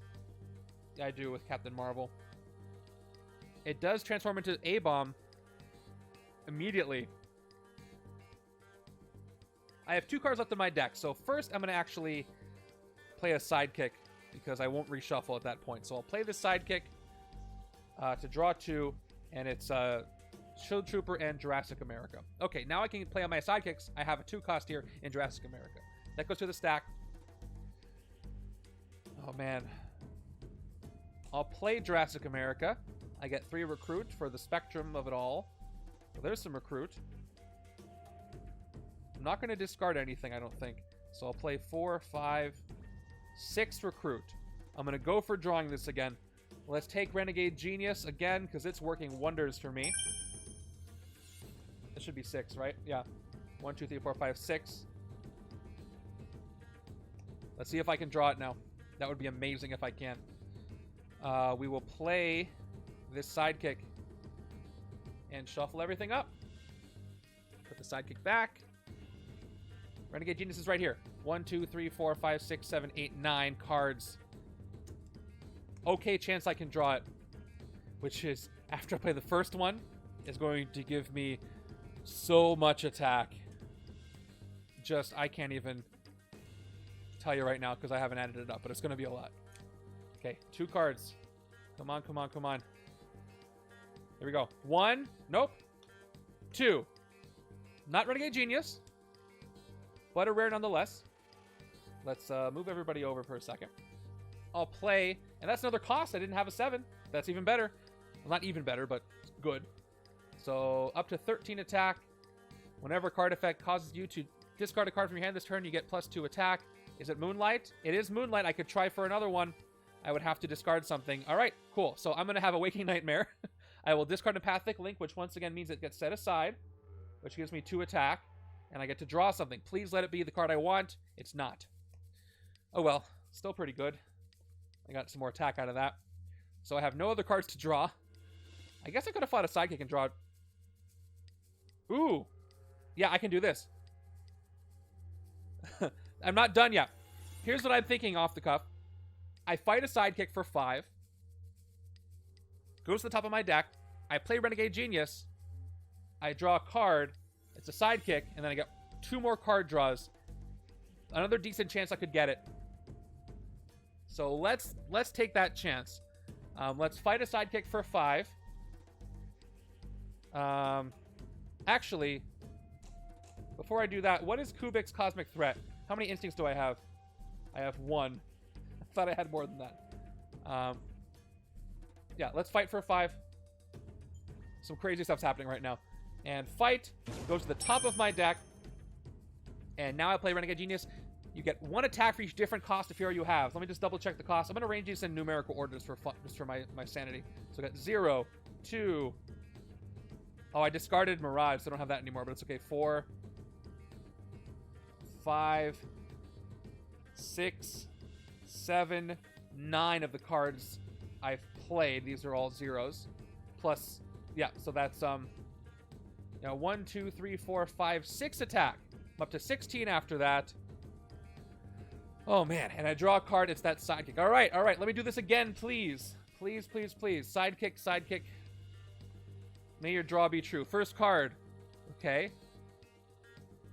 Yeah, I do with Captain Marvel. It does transform into A-Bomb immediately. I have 2 cards left in my deck. So first I'm going to actually play a sidekick because I won't reshuffle at that point. So I'll play this sidekick to draw 2, and it's Shield Trooper and Jurassic America. Okay, now I can play on my sidekicks. I have a 2 cost here in Jurassic America. That goes to the stack. Oh, man. I'll play Jurassic America. I get 3 recruit for the spectrum of it all. So there's some recruit. I'm not going to discard anything, I don't think. So I'll play 4, 5, 6 recruit. I'm going to go for drawing this again. Let's take Renegade Genius again, because it's working wonders for me. It should be 6, right? Yeah. 1, 2, 3, 4, 5, 6. Let's see if I can draw it now. That would be amazing if I can. We will play this sidekick and shuffle everything up. Put the sidekick back. Renegade Genius is right here. 1, 2, 3, 4, 5, 6, 7, 8, 9 cards. Okay, chance I can draw it. Which is, after I play the first one, is going to give me so much attack. Just, I can't even tell you right now because I haven't added it up, but it's going to be a lot. Okay, 2 cards. Come on, come on, come on. Here we go. 1. Nope. 2. Not Renegade Genius, but a rare nonetheless. Let's move everybody over for a second. I'll play, and that's another cost. I didn't have a 7. That's even better. Well, not even better, but good. So up to 13 attack. Whenever a card effect causes you to discard a card from your hand this turn, you get +2 attack. Is it Moonlight? It is Moonlight. I could try for another one. I would have to discard something. All right, cool. So I'm going to have a Waking Nightmare. I will discard Empathic Link, which once again means it gets set aside, which gives me 2 attack, and I get to draw something. Please let it be the card I want. It's not. Oh well, still pretty good. I got some more attack out of that. So I have no other cards to draw. I guess I could have fought a sidekick and draw. Ooh. Yeah, I can do this. I'm not done yet. Here's what I'm thinking off the cuff. I fight a sidekick for 5. Goes to the top of my deck. I play Renegade Genius. I draw a card. It's a sidekick, and then I get 2 more card draws. Another decent chance I could get it. So let's take that chance. Let's fight a sidekick for 5. Actually, before I do that, what is Kubik's Cosmic Threat? How many instincts do I have? I have 1. I thought I had more than that. Yeah, let's fight for 5. Some crazy stuff's happening right now. And fight goes to the top of my deck. And now I play Renegade Genius. You get 1 attack for each different cost of hero you have. Let me just double check the cost. I'm going to arrange these in numerical order just for fun, just for my sanity. So I got 0, 2. Oh, I discarded Mirage, so I don't have that anymore, but it's okay. 4, 5, 6, 7, 9 of the cards I've played. These are all zeros. Plus, yeah, so that's 1, 2, 3, 4, 5, 6 attack. I'm up to 16 after that. Oh, man. And I draw a card. It's that sidekick. All right. Let me do this again, please. Please. Sidekick. May your draw be true. First card. Okay.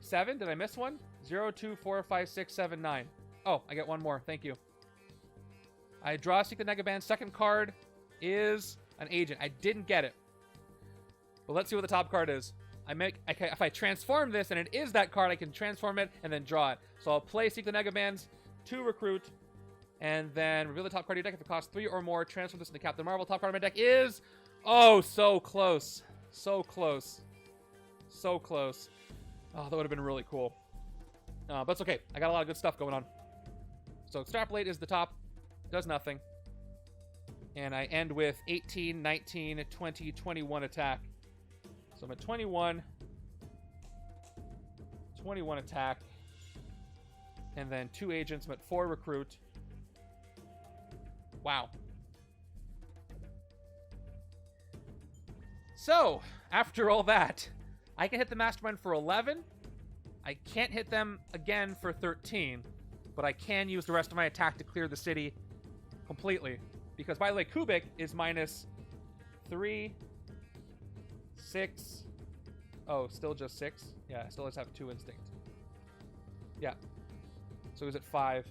7. Did I miss one? 0, 2, 4, 5, 6, 7, 9. Oh, I get one more. Thank you. I draw Secret Negaband. Second card is an agent. I didn't get it. But let's see what the top card is. If I transform this and it is that card, I can transform it and then draw it. So I'll play Secret Negabands to recruit, and then reveal the top card of your deck. If it costs 3 or more, transfer this into Captain Marvel. Top card of my deck is... Oh, so close. So close. Oh, that would have been really cool. But it's okay. I got a lot of good stuff going on. So Extrapolate is the top. Does nothing. And I end with 18, 19, 20, 21 attack. So I'm at 21 attack. And then 2 agents. I'm at 4 recruit. Wow. So, after all that, I can hit the Mastermind for 11. I can't hit them again for 13. But I can use the rest of my attack to clear the city completely. Because, by the way, Kubik is minus 3, 6. Oh, still just 6? Yeah, I still just have 2 instinct. Yeah. So he's at 5.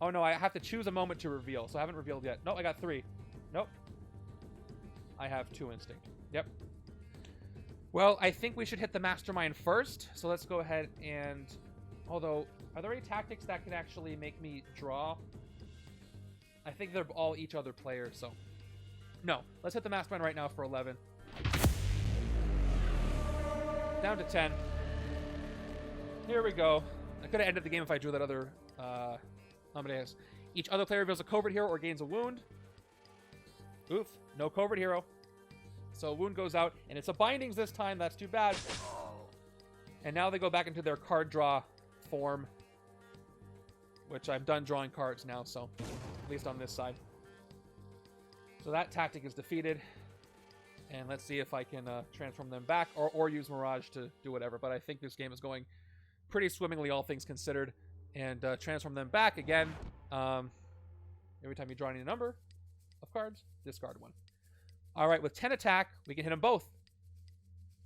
Oh, no, I have to choose a moment to reveal. So I haven't revealed yet. Nope, I got 3. Nope. I have 2 instinct. Yep. Well, I think we should hit the Mastermind first. So let's go ahead and... Although, are there any tactics that can actually make me draw? I think they're all each other players, so... No. Let's hit the Mastermind right now for 11. Down to 10. Here we go. I could have ended the game if I drew that other Amadeus. Each other player reveals a covert hero or gains a wound. Oof. No covert hero. So a wound goes out, and it's a bindings this time. That's too bad. And now they go back into their card draw form, which I'm done drawing cards now, so at least on this side. So that tactic is defeated. And let's see if I can transform them back or use Mirage to do whatever. But I think this game is going pretty swimmingly, all things considered. And transform them back again. Every time you draw any number of cards, discard 1. All right, with 10 attack, we can hit them both.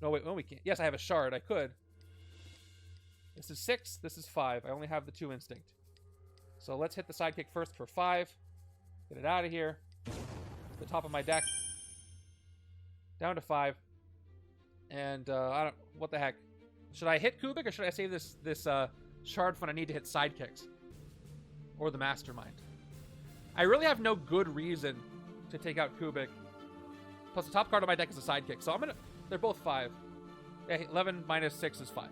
No, wait, no, we can't. Yes, I have a shard. I could. This is 6. This is 5. I only have the 2 instinct. So let's hit the sidekick first for 5. Get it out of here. The top of my deck. Down to 5. And I don't... What the heck? Should I hit Kubik or should I save this shard when I need to hit sidekicks? Or the Mastermind? I really have no good reason to take out Kubik. Plus the top card of my deck is a sidekick. So I'm gonna... They're both 5. Yeah, 11 minus 6 is 5.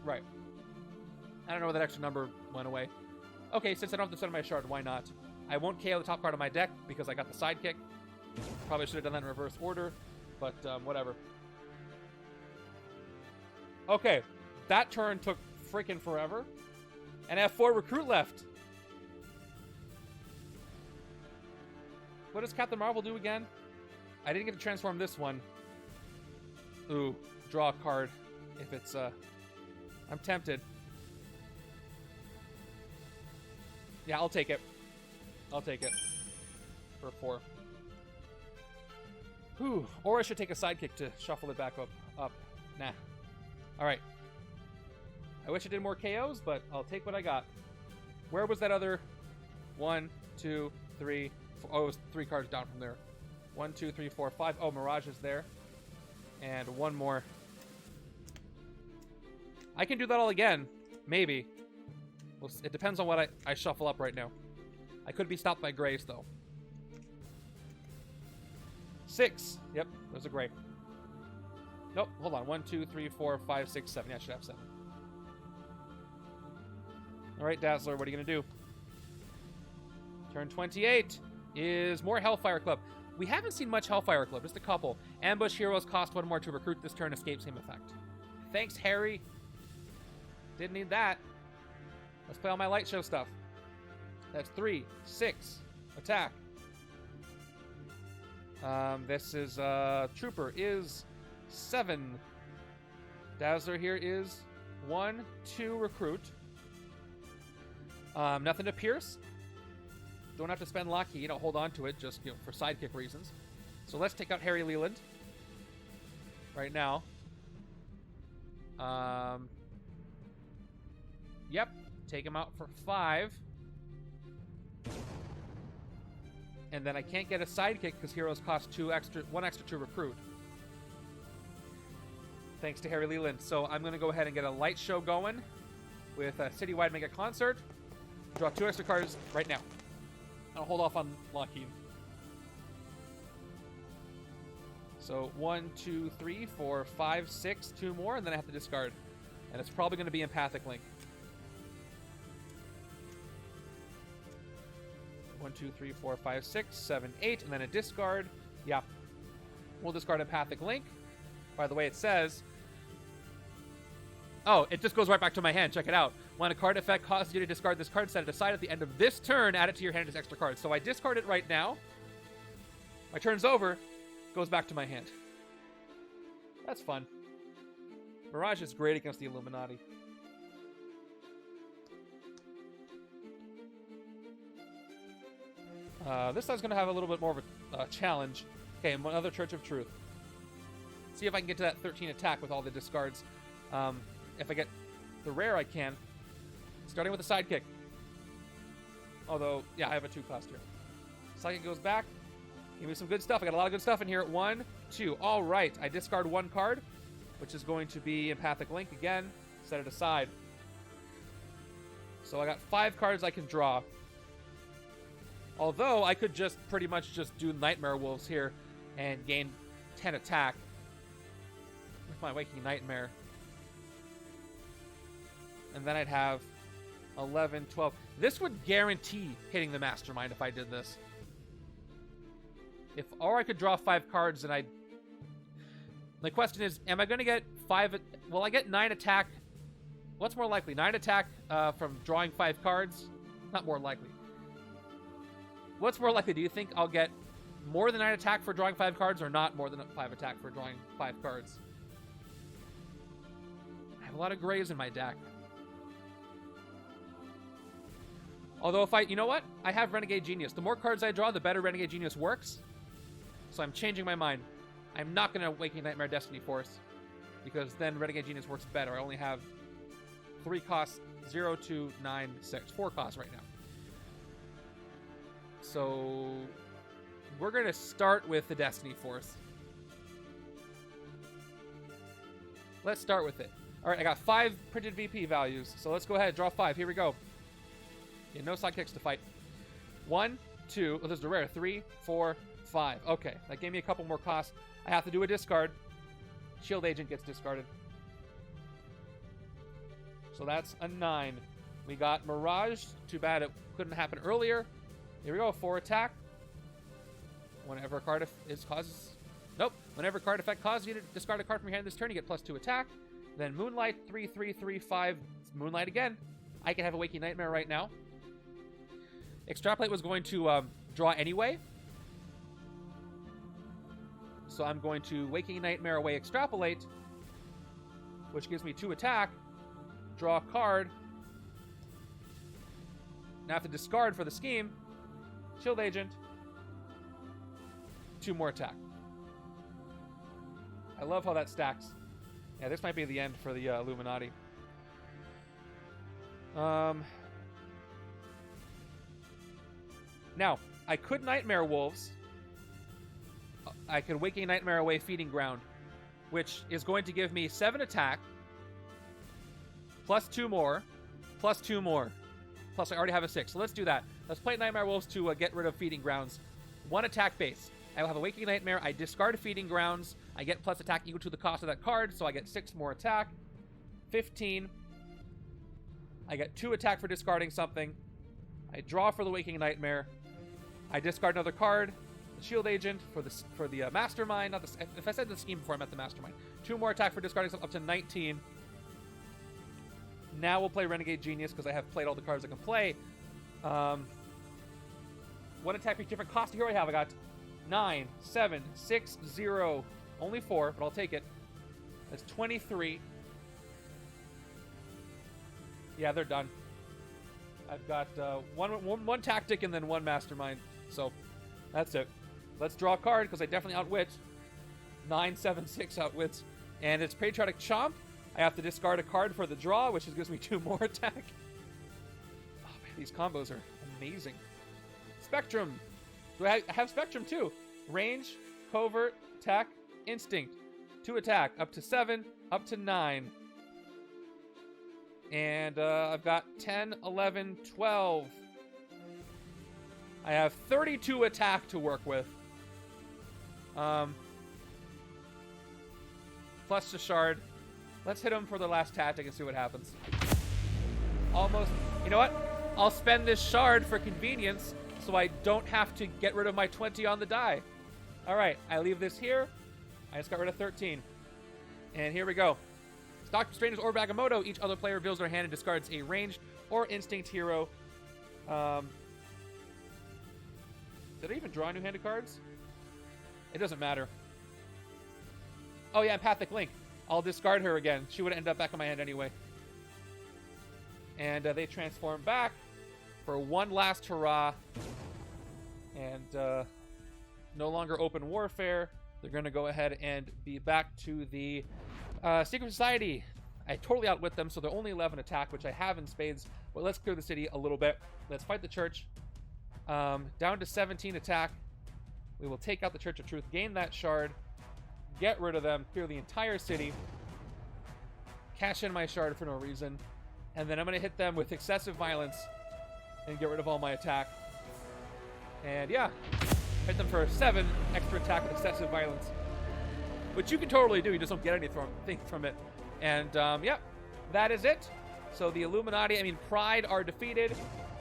Right. I don't know where that extra number went away. Okay, since I don't have to send my shard, why not? I won't KO the top card of my deck because I got the sidekick. Probably should have done that in reverse order, but whatever. Okay, that turn took freaking forever. And I have 4 recruit left. What does Captain Marvel do again? I didn't get to transform this one. Ooh, draw a card if it's... I'm tempted. Yeah, I'll take it. I'll take it. For 4. Whew. Or I should take a sidekick to shuffle it back up. Nah. Alright. I wish I did more KOs, but I'll take what I got. Where was that other... 1, 2, 3... 4. Oh, it was 3 cards down from there. 1, 2, 3, 4, 5. Oh, Mirage is there. And one more. I can do that all again. Maybe. Well, it depends on what I shuffle up right now. I could be stopped by Grace, though. 6. Yep, there's a Gray. Nope, hold on. 1, 2, 3, 4, 5, 6, 7. Yeah, I should have 7. All right, Dazzler, what are you going to do? Turn 28 is more Hellfire Club. We haven't seen much Hellfire Club, just a couple. Ambush heroes cost 1 more to recruit this turn, escape same effect. Thanks, Harry. Didn't need that. Let's play all my light show stuff. That's 3, 6, attack. This is, Trooper is 7. Dazzler here is 1, 2, recruit. Nothing to pierce. Don't have to spend lucky, hold on to it, just, for sidekick reasons. So let's take out Harry Leland. Right now. Yep. Take him out for 5. And then I can't get a sidekick because heroes cost 1 extra to recruit. Thanks to Harry Leland. So I'm going to go ahead and get a light show going with a citywide mega concert. Draw 2 extra cards right now. I'll hold off on Lockheed. So 1, 2, 3, 4, 5, 6, 2 more, and then I have to discard. And it's probably going to be Empathic Link. 1, 2, 3, 4, 5, 6, 7, 8, and then a discard. Yeah. We'll discard Empathic Link. By the way, it says... Oh, it just goes right back to my hand. Check it out. When a card effect causes you to discard this card, set it aside at the end of this turn, add it to your hand as extra card. So I discard it right now. My turn's over. Goes back to my hand. That's fun. Mirage is great against the Illuminati. This side's going to have a little bit more of a challenge. Okay, another Church of Truth. See if I can get to that 13 attack with all the discards. If I get the rare, I can. Starting with a sidekick. Although, yeah, I have a 2-cost here. Sidekick goes back. Give me some good stuff. I got a lot of good stuff in here. 1, 2. All right. I discard 1 card, which is going to be Empathic Link again. Set it aside. So I got 5 cards I can draw. Although I could just pretty much just do Nightmare Wolves here and gain 10 attack with my Waking Nightmare. And then I'd have 11, 12. This would guarantee hitting the Mastermind if I did this. Or I could draw 5 cards and the question is, am I going to get 5? Will I get 9 attack? What's more likely? 9 attack from drawing 5 cards? Not more likely. What's more likely? Do you think I'll get more than 9 attack for drawing 5 cards or not more than 5 attack for drawing 5 cards? I have a lot of grays in my deck. Although you know what? I have Renegade Genius. The more cards I draw, the better Renegade Genius works. So I'm changing my mind. I'm not going to Waking Nightmare Destiny Force because then Renegade Genius works better. I only have 3 costs, 0, 2, 9, 6. 4 costs right now. So we're going to start with the Destiny Force. Let's start with it. All right, I got 5 printed VP values. So let's go ahead, draw 5. Here we go. Yeah, no sidekicks to fight. 1, 2, oh, this is the rare. 3, 4, 5. Okay, that gave me a couple more costs. I have to do a discard. Shield Agent gets discarded. So that's a 9. We got Mirage. Too bad it couldn't happen earlier. Here we go, 4 attack. Whenever a card Whenever card effect causes you to discard a card from your hand this turn, you get +2 attack. Then Moonlight, 3, 3, 3, 5. Moonlight again. I can have a Waking Nightmare right now. Extrapolate was going to draw anyway. So I'm going to Waking Nightmare away Extrapolate, which gives me 2 attack. Draw a card. Now I have to discard for the scheme. Shield Agent. 2 more attack. I love how that stacks. Yeah, this might be the end for the Illuminati. Now, I could Nightmare Wolves. I could Waking Nightmare away Feeding Ground, which is going to give me 7 attack, plus 2 more, plus 2 more. Plus, I already have a 6. So let's do that. Let's play Nightmare Wolves to get rid of Feeding Grounds. 1 attack base. I will have a Waking Nightmare. I discard Feeding Grounds. I get plus attack equal to the cost of that card, so I get 6 more attack. 15. I get 2 attack for discarding something. I draw for the Waking Nightmare. I discard another card, the Shield Agent for the Mastermind. Not the, if I said the scheme before, I meant the Mastermind. 2 more attack for discarding something up to 19. Now we'll play Renegade Genius because I have played all the cards I can play. 1 attack for each different cost of hero I have. I got 9, 7, 6, 0. Only 4, but I'll take it. That's 23. Yeah, they're done. I've got one tactic and then 1 Mastermind. So that's it. Let's draw a card because I definitely outwit. 9, 7, 6 outwits. And it's Patriotic Chomp. I have to discard a card for the draw, which gives me 2 more attack. Oh man, these combos are amazing. Spectrum. Do I have Spectrum too? Range, Covert, Attack, Instinct. 2 attack, up to 7, up to 9. And I've got 10, 11, 12. I have 32 attack to work with. Plus the shard. Let's hit him for the last tactic and see what happens. Almost. You know what? I'll spend this shard for convenience so I don't have to get rid of my 20 on the die. All right, I leave this here. I just got rid of 13. And here we go. Doctor Strange's or Agamotto. Each other player reveals their hand and discards a ranged or instinct hero. Did I even draw new handed cards? It doesn't matter. Oh yeah, Empathic Link. I'll discard her again. She would end up back in my hand anyway. And they transform back for one last hurrah. And no longer open warfare. They're going to go ahead and be back to the Secret Society. I totally outwit them, so they're only 11 attack, which I have in spades. But let's clear the city a little bit. Let's fight the Church. Down to 17 attack. We will take out the Church of Truth, gain that shard, get rid of them, clear the entire city, cash in my shard for no reason, and then I'm going to hit them with excessive violence and get rid of all my attack. And yeah, hit them for 7 extra attack with excessive violence, which you can totally do. You just don't get anything from it. And yeah, that is it. So the Illuminati, Pride are defeated.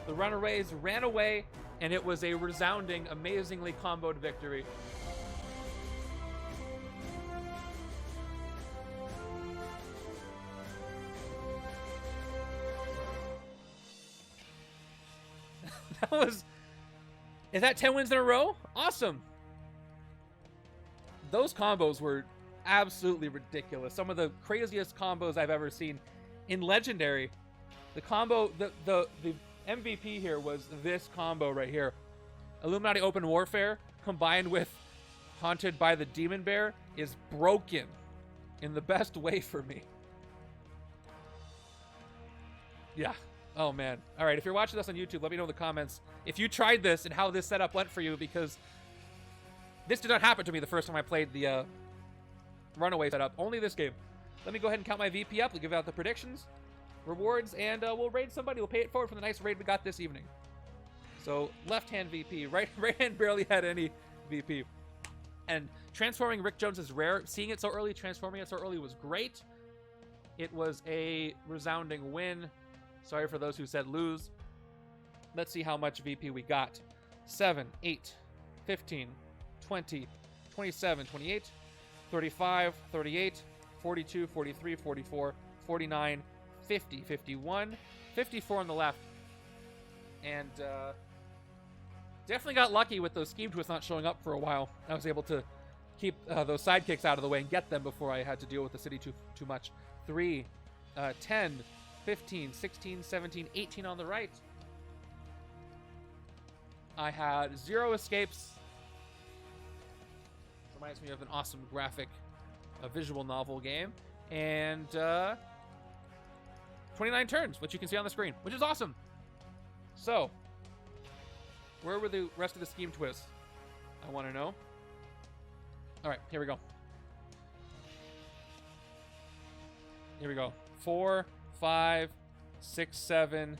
The Runaways ran away, and it was a resounding, amazingly comboed victory. Is that 10 wins in a row? Awesome. Those combos were absolutely ridiculous. Some of the craziest combos I've ever seen in Legendary. The combo, the MVP here was this combo right here. Illuminati Open Warfare combined with Haunted by the Demon Bear is broken in the best way for me. Yeah. Oh, man. All right, if you're watching this on YouTube, let me know in the comments if you tried this and how this setup went for you, because this did not happen to me the first time I played the Runaway setup. Only this game. Let me go ahead and count my VP up. We'll give out the predictions, rewards, and we'll raid somebody. We'll pay it forward for the nice raid we got this evening. So, left-hand VP. Right hand barely had any VP. And transforming Rick Jones is rare. Seeing it so early, transforming it so early was great. It was a resounding win. Sorry for those who said lose. Let's see how much VP we got. 7, 8, 15, 20, 27, 28, 35, 38, 42, 43, 44, 49, 50, 51, 54 on the left. And definitely got lucky with those scheme twists not showing up for a while. I was able to keep those sidekicks out of the way and get them before I had to deal with the city too much. 3, 10, 15, 16, 17, 18 on the right. I had 0 escapes. Reminds me of an awesome graphic, visual novel game. And 29 turns, which you can see on the screen, which is awesome. So, where were the rest of the scheme twists? I want to know. All right, here we go. Here we go. 4, 5, 6, 7.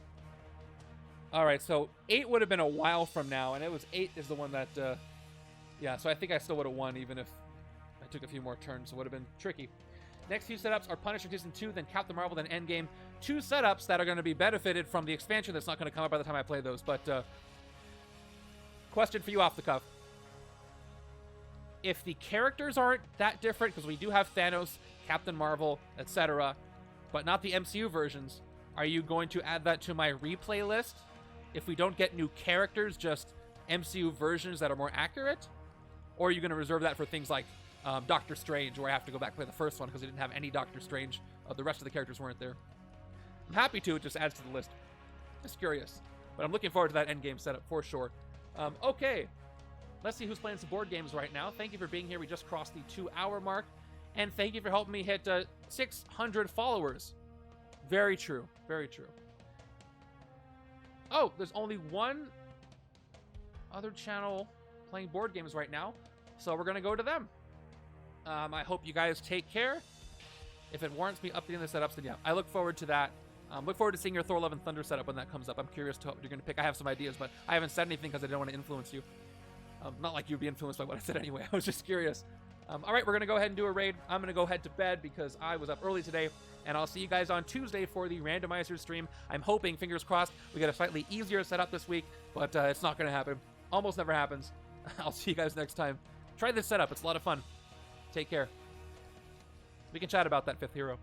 All right, so 8 would have been a while from now, and it was 8 is the one that, yeah, so I think I still would have won even if I I took a few more turns, so it would have been tricky. Next few setups are Punisher Season 2, then Captain Marvel, then Endgame. 2 setups that are going to be benefited from the expansion that's not going to come up by the time I play those. But question for you off the cuff. If the characters aren't that different, because we do have Thanos, Captain Marvel, etc., but not the MCU versions, are you going to add that to my replay list? If we don't get new characters, just MCU versions that are more accurate? Or are you going to reserve that for things like Doctor Strange, where I have to go back and play the first one because we didn't have any Doctor Strange. The rest of the characters weren't there. I'm happy to. It just adds to the list. Just curious. But I'm looking forward to that endgame setup for sure. Okay. Let's see who's playing some board games right now. Thank you for being here. We just crossed the 2-hour mark. And thank you for helping me hit 600 followers. Very true. Very true. Oh, there's only one other channel playing board games right now. So we're going to go to them. I hope you guys take care. If it warrants me updating the setups, then yeah, I look forward to that. Look forward to seeing your Thor Love and Thunder setup when that comes up. I'm curious to what you're going to pick. I have some ideas, but I haven't said anything because I didn't want to influence you. Not like you'd be influenced by what I said anyway. I was just curious. All right, we're going to go ahead and do a raid. I'm going to go head to bed because I was up early today, and I'll see you guys on Tuesday for the randomizer stream. I'm hoping, fingers crossed, we get a slightly easier setup this week, but it's not going to happen. Almost never happens. I'll see you guys next time. Try this setup. It's a lot of fun. Take care. We can chat about that, Fifth Hero.